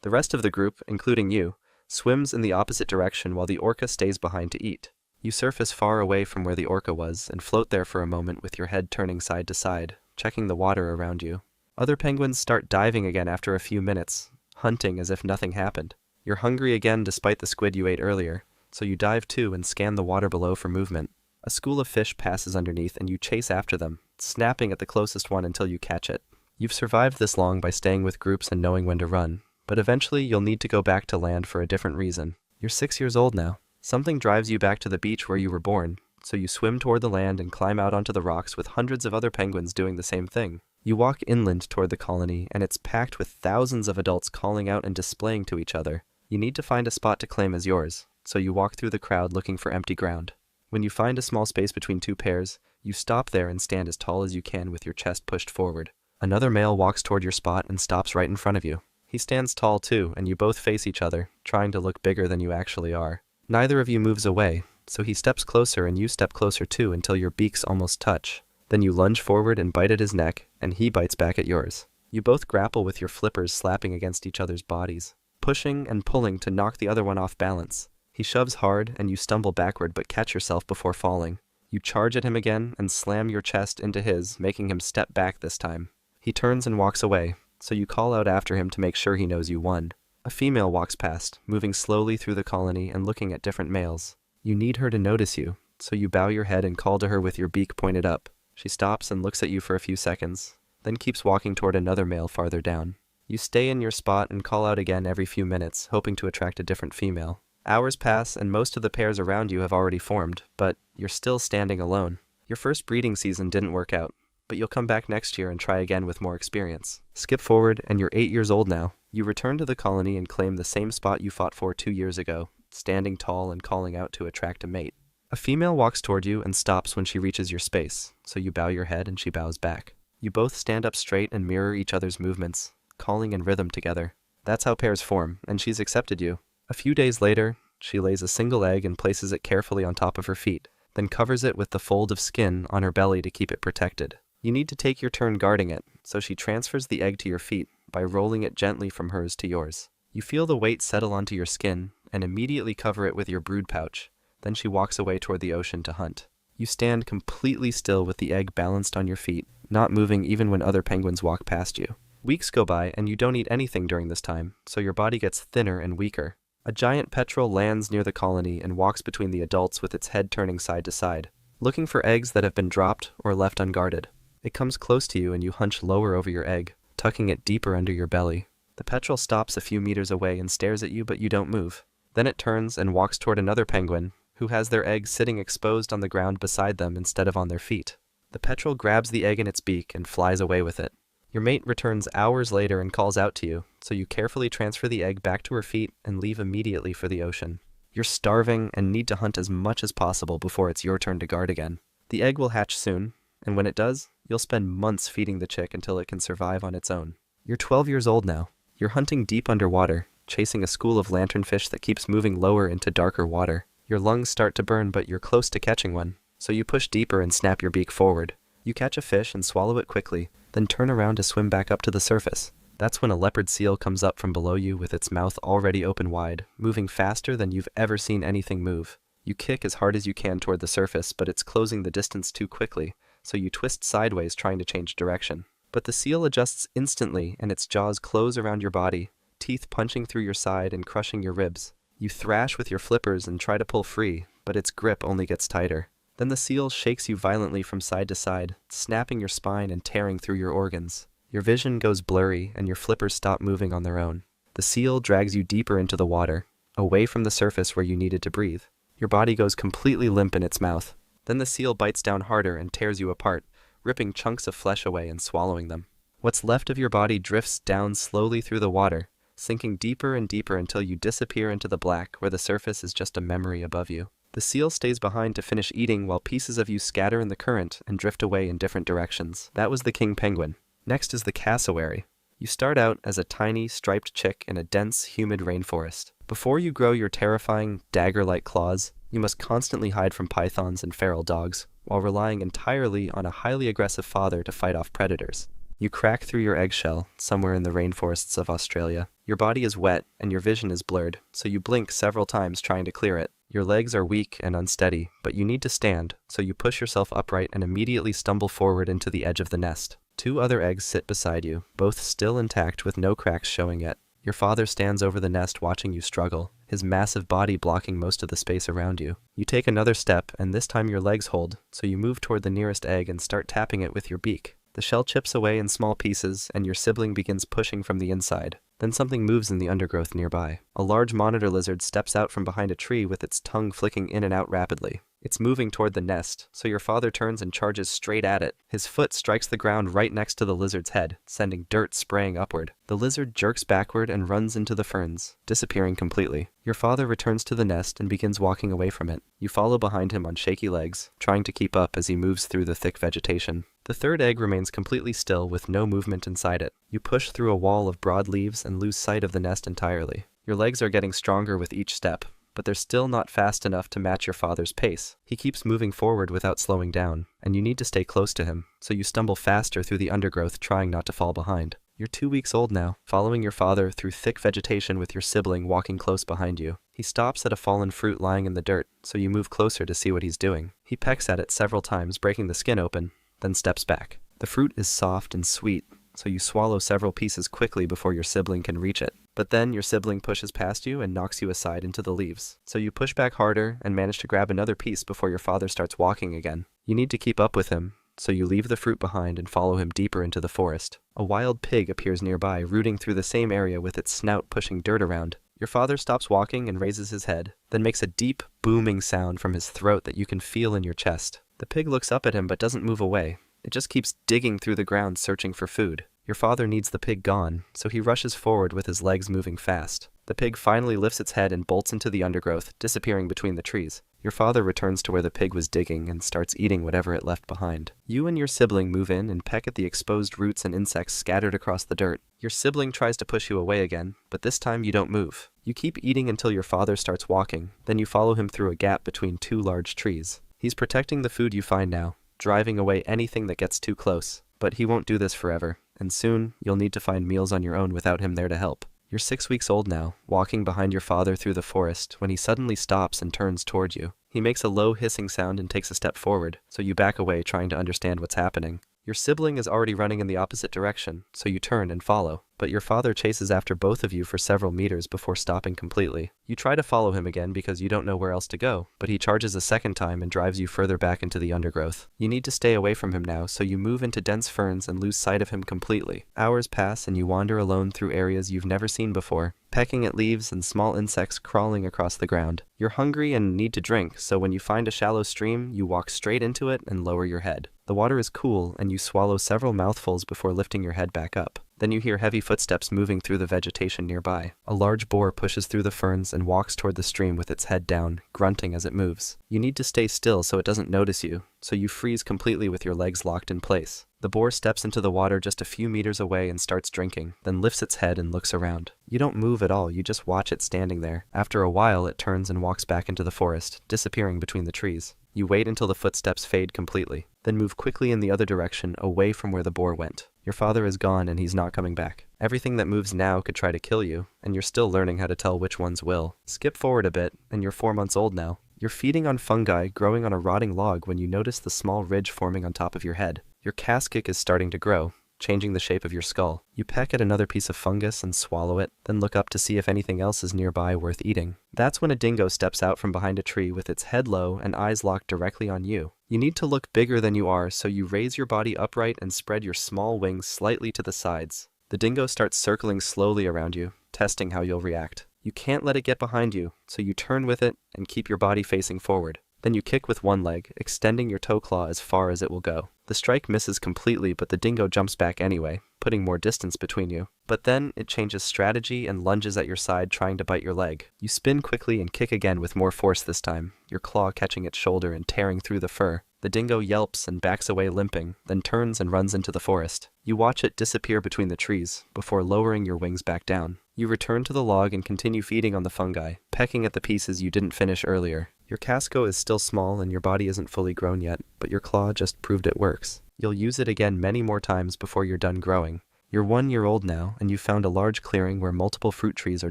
The rest of the group, including you, swims in the opposite direction while the orca stays behind to eat. You surface far away from where the orca was and float there for a moment with your head turning side to side, checking the water around you. Other penguins start diving again after a few minutes, hunting as if nothing happened. You're hungry again despite the squid you ate earlier, so you dive too and scan the water below for movement. A school of fish passes underneath and you chase after them, snapping at the closest one until you catch it. You've survived this long by staying with groups and knowing when to run, but eventually you'll need to go back to land for a different reason. You're 6 years old now. Something drives you back to the beach where you were born, so you swim toward the land and climb out onto the rocks with hundreds of other penguins doing the same thing. You walk inland toward the colony, and it's packed with thousands of adults calling out and displaying to each other. You need to find a spot to claim as yours, so you walk through the crowd looking for empty ground. When you find a small space between two pairs, you stop there and stand as tall as you can with your chest pushed forward. Another male walks toward your spot and stops right in front of you. He stands tall too, and you both face each other, trying to look bigger than you actually are. Neither of you moves away, so he steps closer and you step closer too until your beaks almost touch. Then you lunge forward and bite at his neck, and he bites back at yours. You both grapple with your flippers slapping against each other's bodies, pushing and pulling to knock the other one off balance. He shoves hard, and you stumble backward but catch yourself before falling. You charge at him again and slam your chest into his, making him step back this time. He turns and walks away, so you call out after him to make sure he knows you won. A female walks past, moving slowly through the colony and looking at different males. You need her to notice you, so you bow your head and call to her with your beak pointed up. She stops and looks at you for a few seconds, then keeps walking toward another male farther down. You stay in your spot and call out again every few minutes, hoping to attract a different female. Hours pass and most of the pairs around you have already formed, but you're still standing alone. Your first breeding season didn't work out, but you'll come back next year and try again with more experience. Skip forward and you're 8 years old now. You return to the colony and claim the same spot you fought for 2 years ago, standing tall and calling out to attract a mate. A female walks toward you and stops when she reaches your space, so you bow your head and she bows back. You both stand up straight and mirror each other's movements, calling in rhythm together. That's how pairs form, and she's accepted you. A few days later, she lays a single egg and places it carefully on top of her feet, then covers it with the fold of skin on her belly to keep it protected. You need to take your turn guarding it, so she transfers the egg to your feet by rolling it gently from hers to yours. You feel the weight settle onto your skin and immediately cover it with your brood pouch. Then she walks away toward the ocean to hunt. You stand completely still with the egg balanced on your feet, not moving even when other penguins walk past you. Weeks go by and you don't eat anything during this time, so your body gets thinner and weaker. A giant petrel lands near the colony and walks between the adults with its head turning side to side, looking for eggs that have been dropped or left unguarded. It comes close to you and you hunch lower over your egg, tucking it deeper under your belly. The petrel stops a few meters away and stares at you, but you don't move. Then it turns and walks toward another penguin, who has their egg sitting exposed on the ground beside them instead of on their feet. The petrel grabs the egg in its beak and flies away with it. Your mate returns hours later and calls out to you, so you carefully transfer the egg back to her feet and leave immediately for the ocean. You're starving and need to hunt as much as possible before it's your turn to guard again. The egg will hatch soon, and when it does, you'll spend months feeding the chick until it can survive on its own. You're 12 years old now. You're hunting deep underwater, chasing a school of lanternfish that keeps moving lower into darker water. Your lungs start to burn, but you're close to catching one, so you push deeper and snap your beak forward. You catch a fish and swallow it quickly, then turn around to swim back up to the surface. That's when a leopard seal comes up from below you with its mouth already open wide, moving faster than you've ever seen anything move. You kick as hard as you can toward the surface, but it's closing the distance too quickly, so you twist sideways trying to change direction. But the seal adjusts instantly and its jaws close around your body, teeth punching through your side and crushing your ribs. You thrash with your flippers and try to pull free, but its grip only gets tighter. Then the seal shakes you violently from side to side, snapping your spine and tearing through your organs. Your vision goes blurry and your flippers stop moving on their own. The seal drags you deeper into the water, away from the surface where you needed to breathe. Your body goes completely limp in its mouth. Then the seal bites down harder and tears you apart, ripping chunks of flesh away and swallowing them. What's left of your body drifts down slowly through the water, sinking deeper and deeper until you disappear into the black where the surface is just a memory above you. The seal stays behind to finish eating while pieces of you scatter in the current and drift away in different directions. That was the king penguin. Next is the cassowary. You start out as a tiny, striped chick in a dense, humid rainforest. Before you grow your terrifying, dagger-like claws, you must constantly hide from pythons and feral dogs, while relying entirely on a highly aggressive father to fight off predators. You crack through your eggshell, somewhere in the rainforests of Australia. Your body is wet, and your vision is blurred, so you blink several times trying to clear it. Your legs are weak and unsteady, but you need to stand, so you push yourself upright and immediately stumble forward into the edge of the nest. 2 other eggs sit beside you, both still intact with no cracks showing yet. Your father stands over the nest watching you struggle, his massive body blocking most of the space around you. You take another step, and this time your legs hold, so you move toward the nearest egg and start tapping it with your beak. The shell chips away in small pieces, and your sibling begins pushing from the inside. Then something moves in the undergrowth nearby. A large monitor lizard steps out from behind a tree with its tongue flicking in and out rapidly. It's moving toward the nest, so your father turns and charges straight at it. His foot strikes the ground right next to the lizard's head, sending dirt spraying upward. The lizard jerks backward and runs into the ferns, disappearing completely. Your father returns to the nest and begins walking away from it. You follow behind him on shaky legs, trying to keep up as he moves through the thick vegetation. The third egg remains completely still with no movement inside it. You push through a wall of broad leaves and lose sight of the nest entirely. Your legs are getting stronger with each step, but they're still not fast enough to match your father's pace. He keeps moving forward without slowing down, and you need to stay close to him, so you stumble faster through the undergrowth trying not to fall behind. You're 2 weeks old now, following your father through thick vegetation with your sibling walking close behind you. He stops at a fallen fruit lying in the dirt, so you move closer to see what he's doing. He pecks at it several times, breaking the skin open, then steps back. The fruit is soft and sweet, so you swallow several pieces quickly before your sibling can reach it. But then your sibling pushes past you and knocks you aside into the leaves. So you push back harder and manage to grab another piece before your father starts walking again. You need to keep up with him, so you leave the fruit behind and follow him deeper into the forest. A wild pig appears nearby, rooting through the same area with its snout pushing dirt around. Your father stops walking and raises his head, then makes a deep, booming sound from his throat that you can feel in your chest. The pig looks up at him but doesn't move away. It just keeps digging through the ground searching for food. Your father needs the pig gone, so he rushes forward with his legs moving fast. The pig finally lifts its head and bolts into the undergrowth, disappearing between the trees. Your father returns to where the pig was digging and starts eating whatever it left behind. You and your sibling move in and peck at the exposed roots and insects scattered across the dirt. Your sibling tries to push you away again, but this time you don't move. You keep eating until your father starts walking, then you follow him through a gap between 2 large trees. He's protecting the food you find now, driving away anything that gets too close. But he won't do this forever, and soon you'll need to find meals on your own without him there to help. You're 6 weeks old now, walking behind your father through the forest when he suddenly stops and turns toward you. He makes a low hissing sound and takes a step forward, so you back away trying to understand what's happening. Your sibling is already running in the opposite direction, so you turn and follow. But your father chases after both of you for several meters before stopping completely. You try to follow him again because you don't know where else to go, but he charges a second time and drives you further back into the undergrowth. You need to stay away from him now, so you move into dense ferns and lose sight of him completely. Hours pass and you wander alone through areas you've never seen before, pecking at leaves and small insects crawling across the ground. You're hungry and need to drink, so when you find a shallow stream, you walk straight into it and lower your head. The water is cool, and you swallow several mouthfuls before lifting your head back up. Then you hear heavy footsteps moving through the vegetation nearby. A large boar pushes through the ferns and walks toward the stream with its head down, grunting as it moves. You need to stay still so it doesn't notice you, so you freeze completely with your legs locked in place. The boar steps into the water just a few meters away and starts drinking, then lifts its head and looks around. You don't move at all, you just watch it standing there. After a while, it turns and walks back into the forest, disappearing between the trees. You wait until the footsteps fade completely, then move quickly in the other direction, away from where the boar went. Your father is gone and he's not coming back. Everything that moves now could try to kill you, and you're still learning how to tell which ones will. Skip forward a bit, and you're 4 months old now. You're feeding on fungi growing on a rotting log when you notice the small ridge forming on top of your head. Your cascade is starting to grow, changing the shape of your skull. You peck at another piece of fungus and swallow it, then look up to see if anything else is nearby worth eating. That's when a dingo steps out from behind a tree with its head low and eyes locked directly on you. You need to look bigger than you are, so you raise your body upright and spread your small wings slightly to the sides. The dingo starts circling slowly around you, testing how you'll react. You can't let it get behind you, so you turn with it and keep your body facing forward. Then you kick with one leg, extending your toe claw as far as it will go. The strike misses completely, but the dingo jumps back anyway, putting more distance between you. But then, it changes strategy and lunges at your side, trying to bite your leg. You spin quickly and kick again with more force this time, your claw catching its shoulder and tearing through the fur. The dingo yelps and backs away limping, then turns and runs into the forest. You watch it disappear between the trees, before lowering your wings back down. You return to the log and continue feeding on the fungi, pecking at the pieces you didn't finish earlier. Your casco is still small and your body isn't fully grown yet, but your claw just proved it works. You'll use it again many more times before you're done growing. You're 1 year old now, and you've found a large clearing where multiple fruit trees are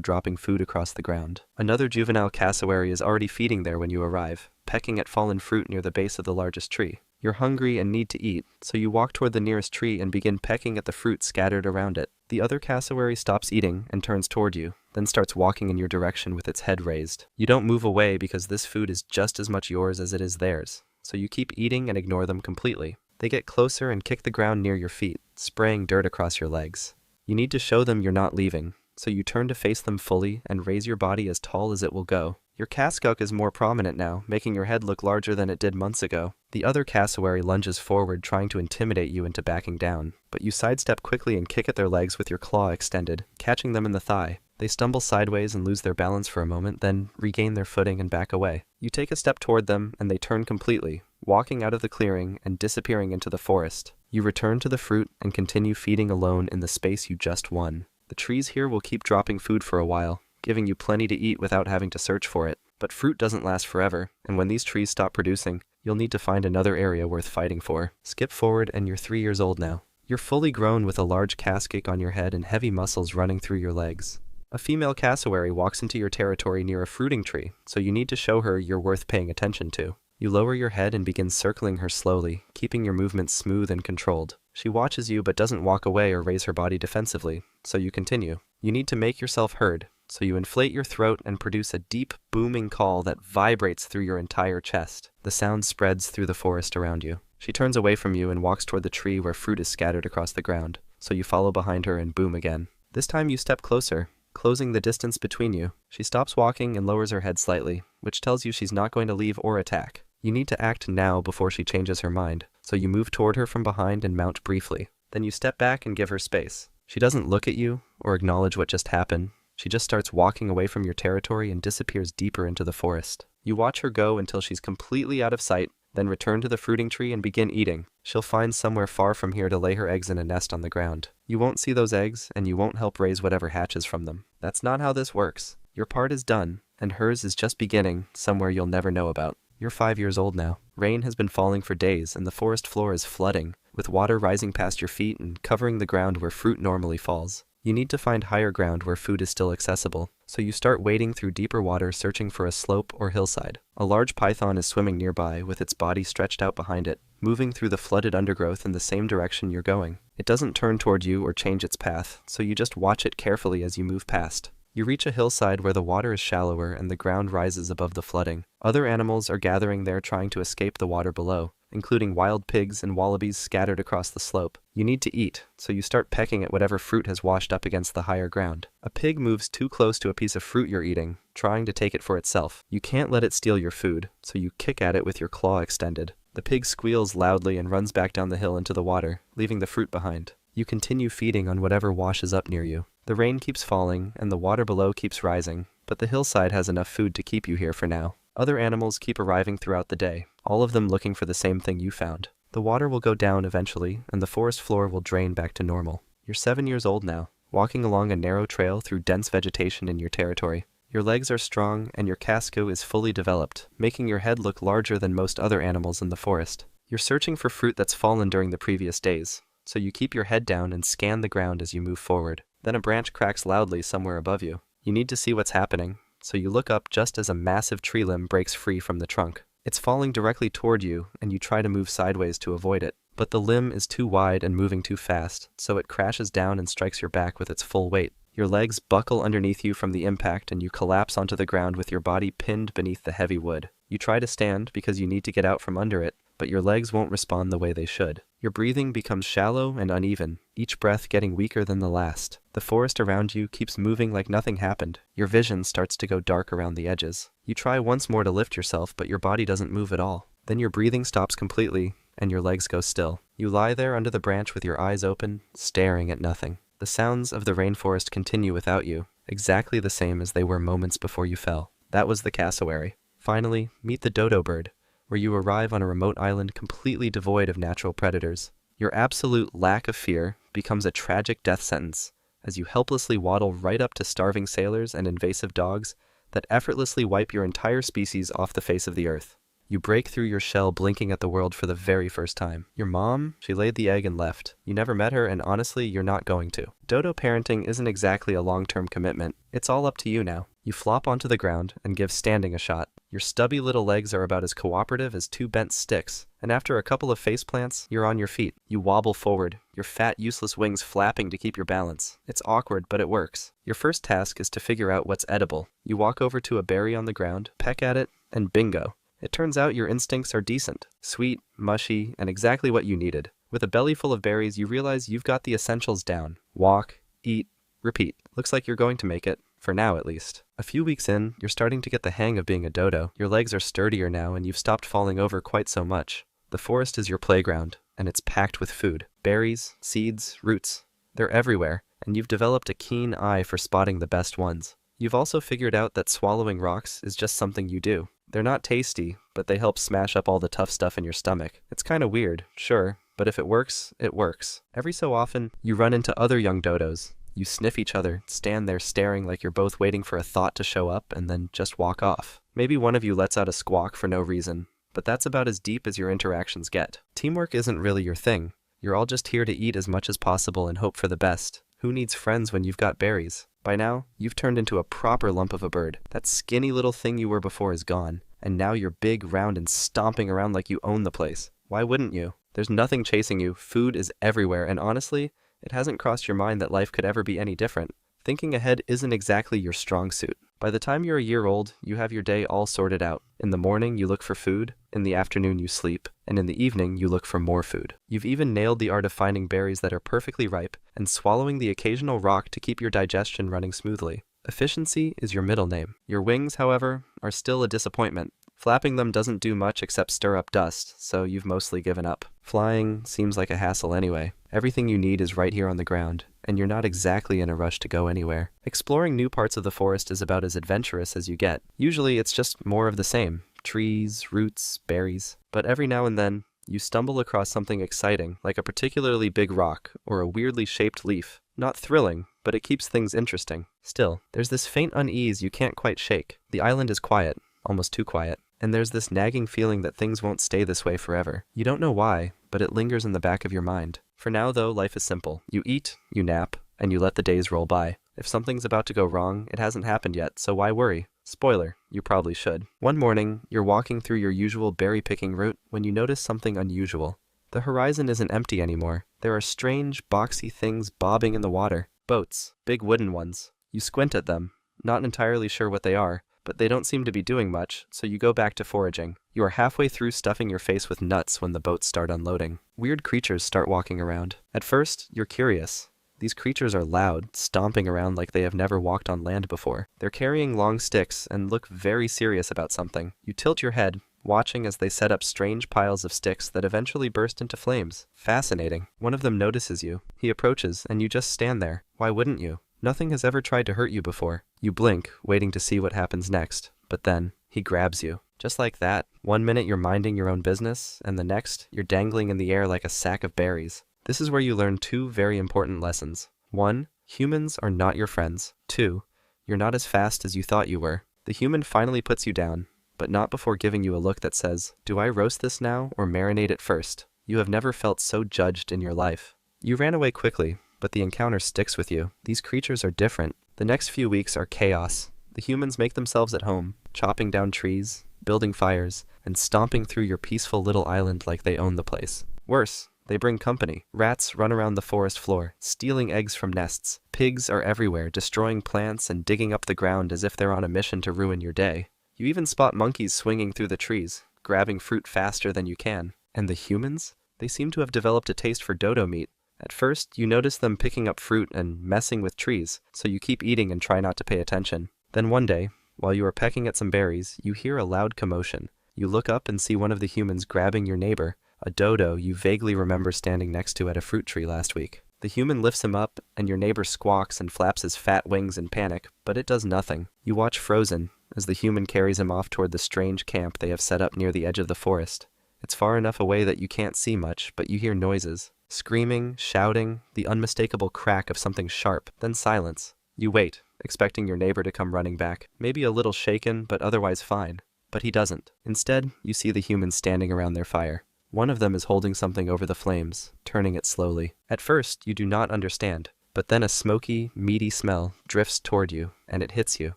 dropping food across the ground. Another juvenile cassowary is already feeding there when you arrive, pecking at fallen fruit near the base of the largest tree. You're hungry and need to eat, so you walk toward the nearest tree and begin pecking at the fruit scattered around it. The other cassowary stops eating and turns toward you, then starts walking in your direction with its head raised. You don't move away because this food is just as much yours as it is theirs, so you keep eating and ignore them completely. They get closer and kick the ground near your feet, spraying dirt across your legs. You need to show them you're not leaving, so you turn to face them fully and raise your body as tall as it will go. Your cascook is more prominent now, making your head look larger than it did months ago. The other cassowary lunges forward, trying to intimidate you into backing down, but you sidestep quickly and kick at their legs with your claw extended, catching them in the thigh. They stumble sideways and lose their balance for a moment, then regain their footing and back away. You take a step toward them, and they turn completely, walking out of the clearing and disappearing into the forest. You return to the fruit and continue feeding alone in the space you just won. The trees here will keep dropping food for a while, giving you plenty to eat without having to search for it. But fruit doesn't last forever, and when these trees stop producing, you'll need to find another area worth fighting for. Skip forward and you're 3 years old now. You're fully grown with a large cascade on your head and heavy muscles running through your legs. A female cassowary walks into your territory near a fruiting tree, so you need to show her you're worth paying attention to. You lower your head and begin circling her slowly, keeping your movements smooth and controlled. She watches you but doesn't walk away or raise her body defensively, so you continue. You need to make yourself heard, so you inflate your throat and produce a deep, booming call that vibrates through your entire chest. The sound spreads through the forest around you. She turns away from you and walks toward the tree where fruit is scattered across the ground, so you follow behind her and boom again. This time you step closer, closing the distance between you. She stops walking and lowers her head slightly, which tells you she's not going to leave or attack. You need to act now before she changes her mind, so you move toward her from behind and mount briefly. Then you step back and give her space. She doesn't look at you or acknowledge what just happened. She just starts walking away from your territory and disappears deeper into the forest. You watch her go until she's completely out of sight, then return to the fruiting tree and begin eating. She'll find somewhere far from here to lay her eggs in a nest on the ground. You won't see those eggs, and you won't help raise whatever hatches from them. That's not how this works. Your part is done, and hers is just beginning, somewhere you'll never know about. You're 5 years old now. Rain has been falling for days, and the forest floor is flooding, with water rising past your feet and covering the ground where fruit normally falls. You need to find higher ground where food is still accessible, so you start wading through deeper water searching for a slope or hillside. A large python is swimming nearby with its body stretched out behind it, moving through the flooded undergrowth in the same direction you're going. It doesn't turn toward you or change its path, so you just watch it carefully as you move past. You reach a hillside where the water is shallower and the ground rises above the flooding. Other animals are gathering there trying to escape the water below, including wild pigs and wallabies scattered across the slope. You need to eat, so you start pecking at whatever fruit has washed up against the higher ground. A pig moves too close to a piece of fruit you're eating, trying to take it for itself. You can't let it steal your food, so you kick at it with your claw extended. The pig squeals loudly and runs back down the hill into the water, leaving the fruit behind. You continue feeding on whatever washes up near you. The rain keeps falling, and the water below keeps rising, but the hillside has enough food to keep you here for now. Other animals keep arriving throughout the day, all of them looking for the same thing you found. The water will go down eventually, and the forest floor will drain back to normal. You're 7 years old now, walking along a narrow trail through dense vegetation in your territory. Your legs are strong, and your casco is fully developed, making your head look larger than most other animals in the forest. You're searching for fruit that's fallen during the previous days, so you keep your head down and scan the ground as you move forward. Then a branch cracks loudly somewhere above you. You need to see what's happening, so you look up just as a massive tree limb breaks free from the trunk. It's falling directly toward you, and you try to move sideways to avoid it. But the limb is too wide and moving too fast, so it crashes down and strikes your back with its full weight. Your legs buckle underneath you from the impact, and you collapse onto the ground with your body pinned beneath the heavy wood. You try to stand because you need to get out from under it, but your legs won't respond the way they should. Your breathing becomes shallow and uneven, each breath getting weaker than the last. The forest around you keeps moving like nothing happened. Your vision starts to go dark around the edges. You try once more to lift yourself, but your body doesn't move at all. Then your breathing stops completely, and your legs go still. You lie there under the branch with your eyes open, staring at nothing. The sounds of the rainforest continue without you, exactly the same as they were moments before you fell. That was the cassowary. Finally, meet the dodo bird, where you arrive on a remote island completely devoid of natural predators. Your absolute lack of fear becomes a tragic death sentence as you helplessly waddle right up to starving sailors and invasive dogs that effortlessly wipe your entire species off the face of the earth. You break through your shell blinking at the world for the very first time. Your mom, she laid the egg and left. You never met her, and honestly, you're not going to. Dodo parenting isn't exactly a long-term commitment. It's all up to you now. You flop onto the ground and give standing a shot. Your stubby little legs are about as cooperative as two bent sticks, and after a couple of faceplants, you're on your feet. You wobble forward, your fat, useless wings flapping to keep your balance. It's awkward, but it works. Your first task is to figure out what's edible. You walk over to a berry on the ground, peck at it, and bingo. It turns out your instincts are decent, sweet, mushy, and exactly what you needed. With a belly full of berries, you realize you've got the essentials down. Walk, eat, repeat. Looks like you're going to make it. For now, at least. A few weeks in, you're starting to get the hang of being a dodo. Your legs are sturdier now, and you've stopped falling over quite so much. The forest is your playground, and it's packed with food. Berries, seeds, roots. They're everywhere, and you've developed a keen eye for spotting the best ones. You've also figured out that swallowing rocks is just something you do. They're not tasty, but they help smash up all the tough stuff in your stomach. It's kind of weird, sure, but if it works, it works. Every so often, you run into other young dodos. You sniff each other, stand there staring like you're both waiting for a thought to show up, and then just walk off. Maybe one of you lets out a squawk for no reason, but that's about as deep as your interactions get. Teamwork isn't really your thing. You're all just here to eat as much as possible and hope for the best. Who needs friends when you've got berries? By now, you've turned into a proper lump of a bird. That skinny little thing you were before is gone, and now you're big, round, and stomping around like you own the place. Why wouldn't you? There's nothing chasing you, food is everywhere, and honestly, it hasn't crossed your mind that life could ever be any different. Thinking ahead isn't exactly your strong suit. By the time you're a year old, you have your day all sorted out. In the morning, you look for food, in the afternoon you sleep, and in the evening you look for more food. You've even nailed the art of finding berries that are perfectly ripe and swallowing the occasional rock to keep your digestion running smoothly. Efficiency is your middle name. Your wings, however, are still a disappointment. Flapping them doesn't do much except stir up dust, so you've mostly given up. Flying seems like a hassle anyway. Everything you need is right here on the ground, and you're not exactly in a rush to go anywhere. Exploring new parts of the forest is about as adventurous as you get. Usually it's just more of the same. Trees, roots, berries. But every now and then, you stumble across something exciting, like a particularly big rock or a weirdly shaped leaf. Not thrilling, but it keeps things interesting. Still, there's this faint unease you can't quite shake. The island is quiet, almost too quiet. And there's this nagging feeling that things won't stay this way forever. You don't know why, but it lingers in the back of your mind. For now, though, life is simple. You eat, you nap, and you let the days roll by. If something's about to go wrong, it hasn't happened yet, so why worry? Spoiler, you probably should. One morning, you're walking through your usual berry-picking route when you notice something unusual. The horizon isn't empty anymore. There are strange, boxy things bobbing in the water. Boats, big wooden ones. You squint at them, not entirely sure what they are, but they don't seem to be doing much, so you go back to foraging. You are halfway through stuffing your face with nuts when the boats start unloading. Weird creatures start walking around. At first, you're curious. These creatures are loud, stomping around like they have never walked on land before. They're carrying long sticks and look very serious about something. You tilt your head, watching as they set up strange piles of sticks that eventually burst into flames. Fascinating. One of them notices you. He approaches, and you just stand there. Why wouldn't you? Nothing has ever tried to hurt you before. You blink, waiting to see what happens next. But then, he grabs you. Just like that. 1 minute you're minding your own business, and the next, you're dangling in the air like a sack of berries. This is where you learn 2 very important lessons. 1, humans are not your friends. 2, you're not as fast as you thought you were. The human finally puts you down, but not before giving you a look that says, "Do I roast this now or marinate it first?" You have never felt so judged in your life. You ran away quickly, but the encounter sticks with you. These creatures are different. The next few weeks are chaos. The humans make themselves at home, chopping down trees, building fires, and stomping through your peaceful little island like they own the place. Worse, they bring company. Rats run around the forest floor, stealing eggs from nests. Pigs are everywhere, destroying plants and digging up the ground as if they're on a mission to ruin your day. You even spot monkeys swinging through the trees, grabbing fruit faster than you can. And the humans? They seem to have developed a taste for dodo meat. At first, you notice them picking up fruit and messing with trees, so you keep eating and try not to pay attention. Then one day, while you are pecking at some berries, you hear a loud commotion. You look up and see one of the humans grabbing your neighbor, A dodo you vaguely remember standing next to at a fruit tree last week. The human lifts him up, and your neighbor squawks and flaps his fat wings in panic, but it does nothing. You watch frozen as the human carries him off toward the strange camp they have set up near the edge of the forest. It's far enough away that you can't see much, but you hear noises. Screaming, shouting, the unmistakable crack of something sharp, then silence. You wait, expecting your neighbor to come running back, maybe a little shaken, but otherwise fine. But he doesn't. Instead, you see the humans standing around their fire. One of them is holding something over the flames, turning it slowly. At first, you do not understand, but then a smoky, meaty smell drifts toward you, and it hits you.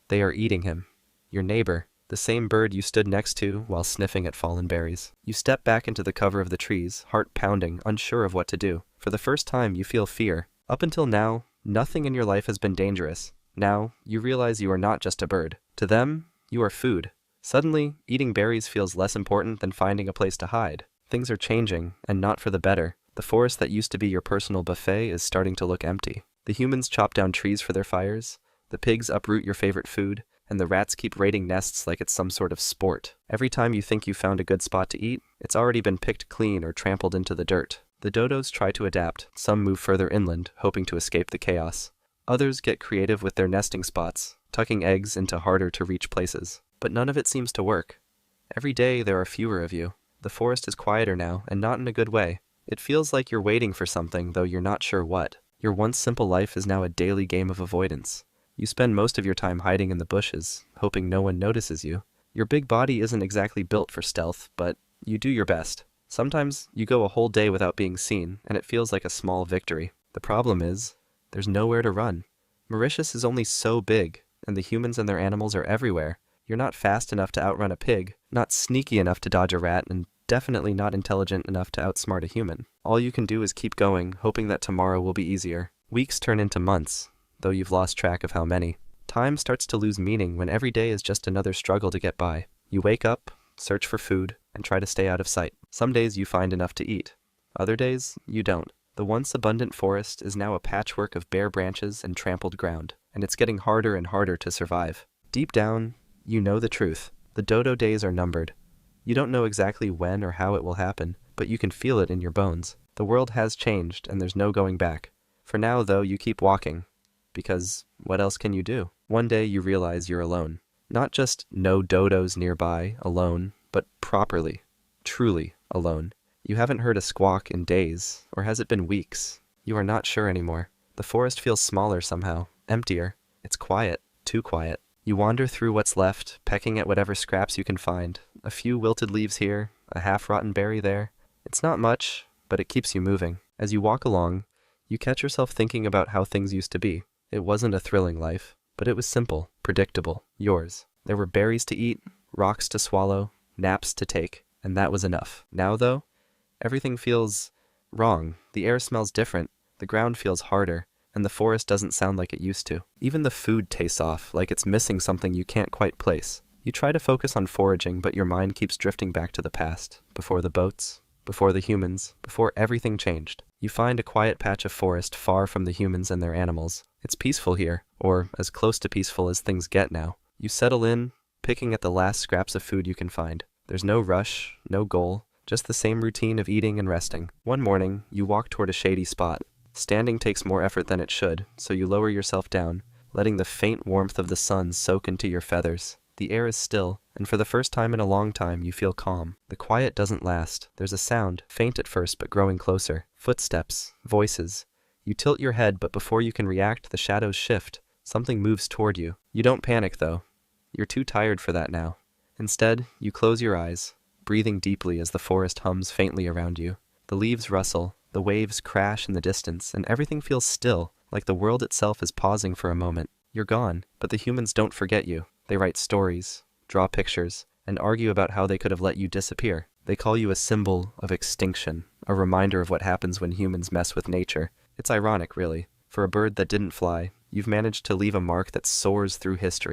They are eating him. Your neighbor, the same bird you stood next to while sniffing at fallen berries. You step back into the cover of the trees, heart pounding, unsure of what to do. For the first time, you feel fear. Up until now, nothing in your life has been dangerous. Now, you realize you are not just a bird. To them, you are food. Suddenly, eating berries feels less important than finding a place to hide. Things are changing, and not for the better. The forest that used to be your personal buffet is starting to look empty. The humans chop down trees for their fires, the pigs uproot your favorite food, and the rats keep raiding nests like it's some sort of sport. Every time you think you found a good spot to eat, it's already been picked clean or trampled into the dirt. The dodos try to adapt. Some move further inland, hoping to escape the chaos. Others get creative with their nesting spots, tucking eggs into harder-to-reach places. But none of it seems to work. Every day there are fewer of you. The forest is quieter now, and not in a good way. It feels like you're waiting for something, though you're not sure what. Your once simple life is now a daily game of avoidance. You spend most of your time hiding in the bushes, hoping no one notices you. Your big body isn't exactly built for stealth, but you do your best. Sometimes you go a whole day without being seen, and it feels like a small victory. The problem is, there's nowhere to run. Mauritius is only so big, and the humans and their animals are everywhere. You're not fast enough to outrun a pig, not sneaky enough to dodge a rat, and definitely not intelligent enough to outsmart a human. All you can do is keep going, hoping that tomorrow will be easier. Weeks turn into months, though you've lost track of how many. Time starts to lose meaning when every day is just another struggle to get by. You wake up, search for food, and try to stay out of sight. Some days you find enough to eat. Other days, you don't. The once abundant forest is now a patchwork of bare branches and trampled ground, and it's getting harder and harder to survive. Deep down, you know the truth. The dodo days are numbered. You don't know exactly when or how it will happen, but you can feel it in your bones. The world has changed, and there's no going back. For now, though, you keep walking. Because what else can you do? One day you realize you're alone. Not just no dodos nearby, alone, but properly, truly alone. You haven't heard a squawk in days, or has it been weeks? You are not sure anymore. The forest feels smaller somehow, emptier. It's quiet, too quiet. You wander through what's left, pecking at whatever scraps you can find. A few wilted leaves here, a half-rotten berry there. It's not much, but it keeps you moving. As you walk along, you catch yourself thinking about how things used to be. It wasn't a thrilling life, but it was simple, predictable, yours. There were berries to eat, rocks to swallow, naps to take, and that was enough. Now, though, everything feels wrong. The air smells different, the ground feels harder, and the forest doesn't sound like it used to. Even the food tastes off, like it's missing something you can't quite place. You try to focus on foraging, but your mind keeps drifting back to the past, before the boats, before the humans, before everything changed. You find a quiet patch of forest far from the humans and their animals. It's peaceful here, or as close to peaceful as things get now. You settle in, picking at the last scraps of food you can find. There's no rush, no goal, just the same routine of eating and resting. One morning, you walk toward a shady spot. Standing takes more effort than it should, so you lower yourself down, letting the faint warmth of the sun soak into your feathers. The air is still, and for the first time in a long time, you feel calm. The quiet doesn't last. There's a sound, faint at first but growing closer. Footsteps, voices. You tilt your head, but before you can react, the shadows shift. Something moves toward you. You don't panic, though. You're too tired for that now. Instead, you close your eyes, breathing deeply as the forest hums faintly around you. The leaves rustle, the waves crash in the distance, and everything feels still, like the world itself is pausing for a moment. You're gone, but the humans don't forget you. They write stories, draw pictures, and argue about how they could have let you disappear. They call you a symbol of extinction, a reminder of what happens when humans mess with nature. It's ironic, really. For a bird that didn't fly, you've managed to leave a mark that soars through history.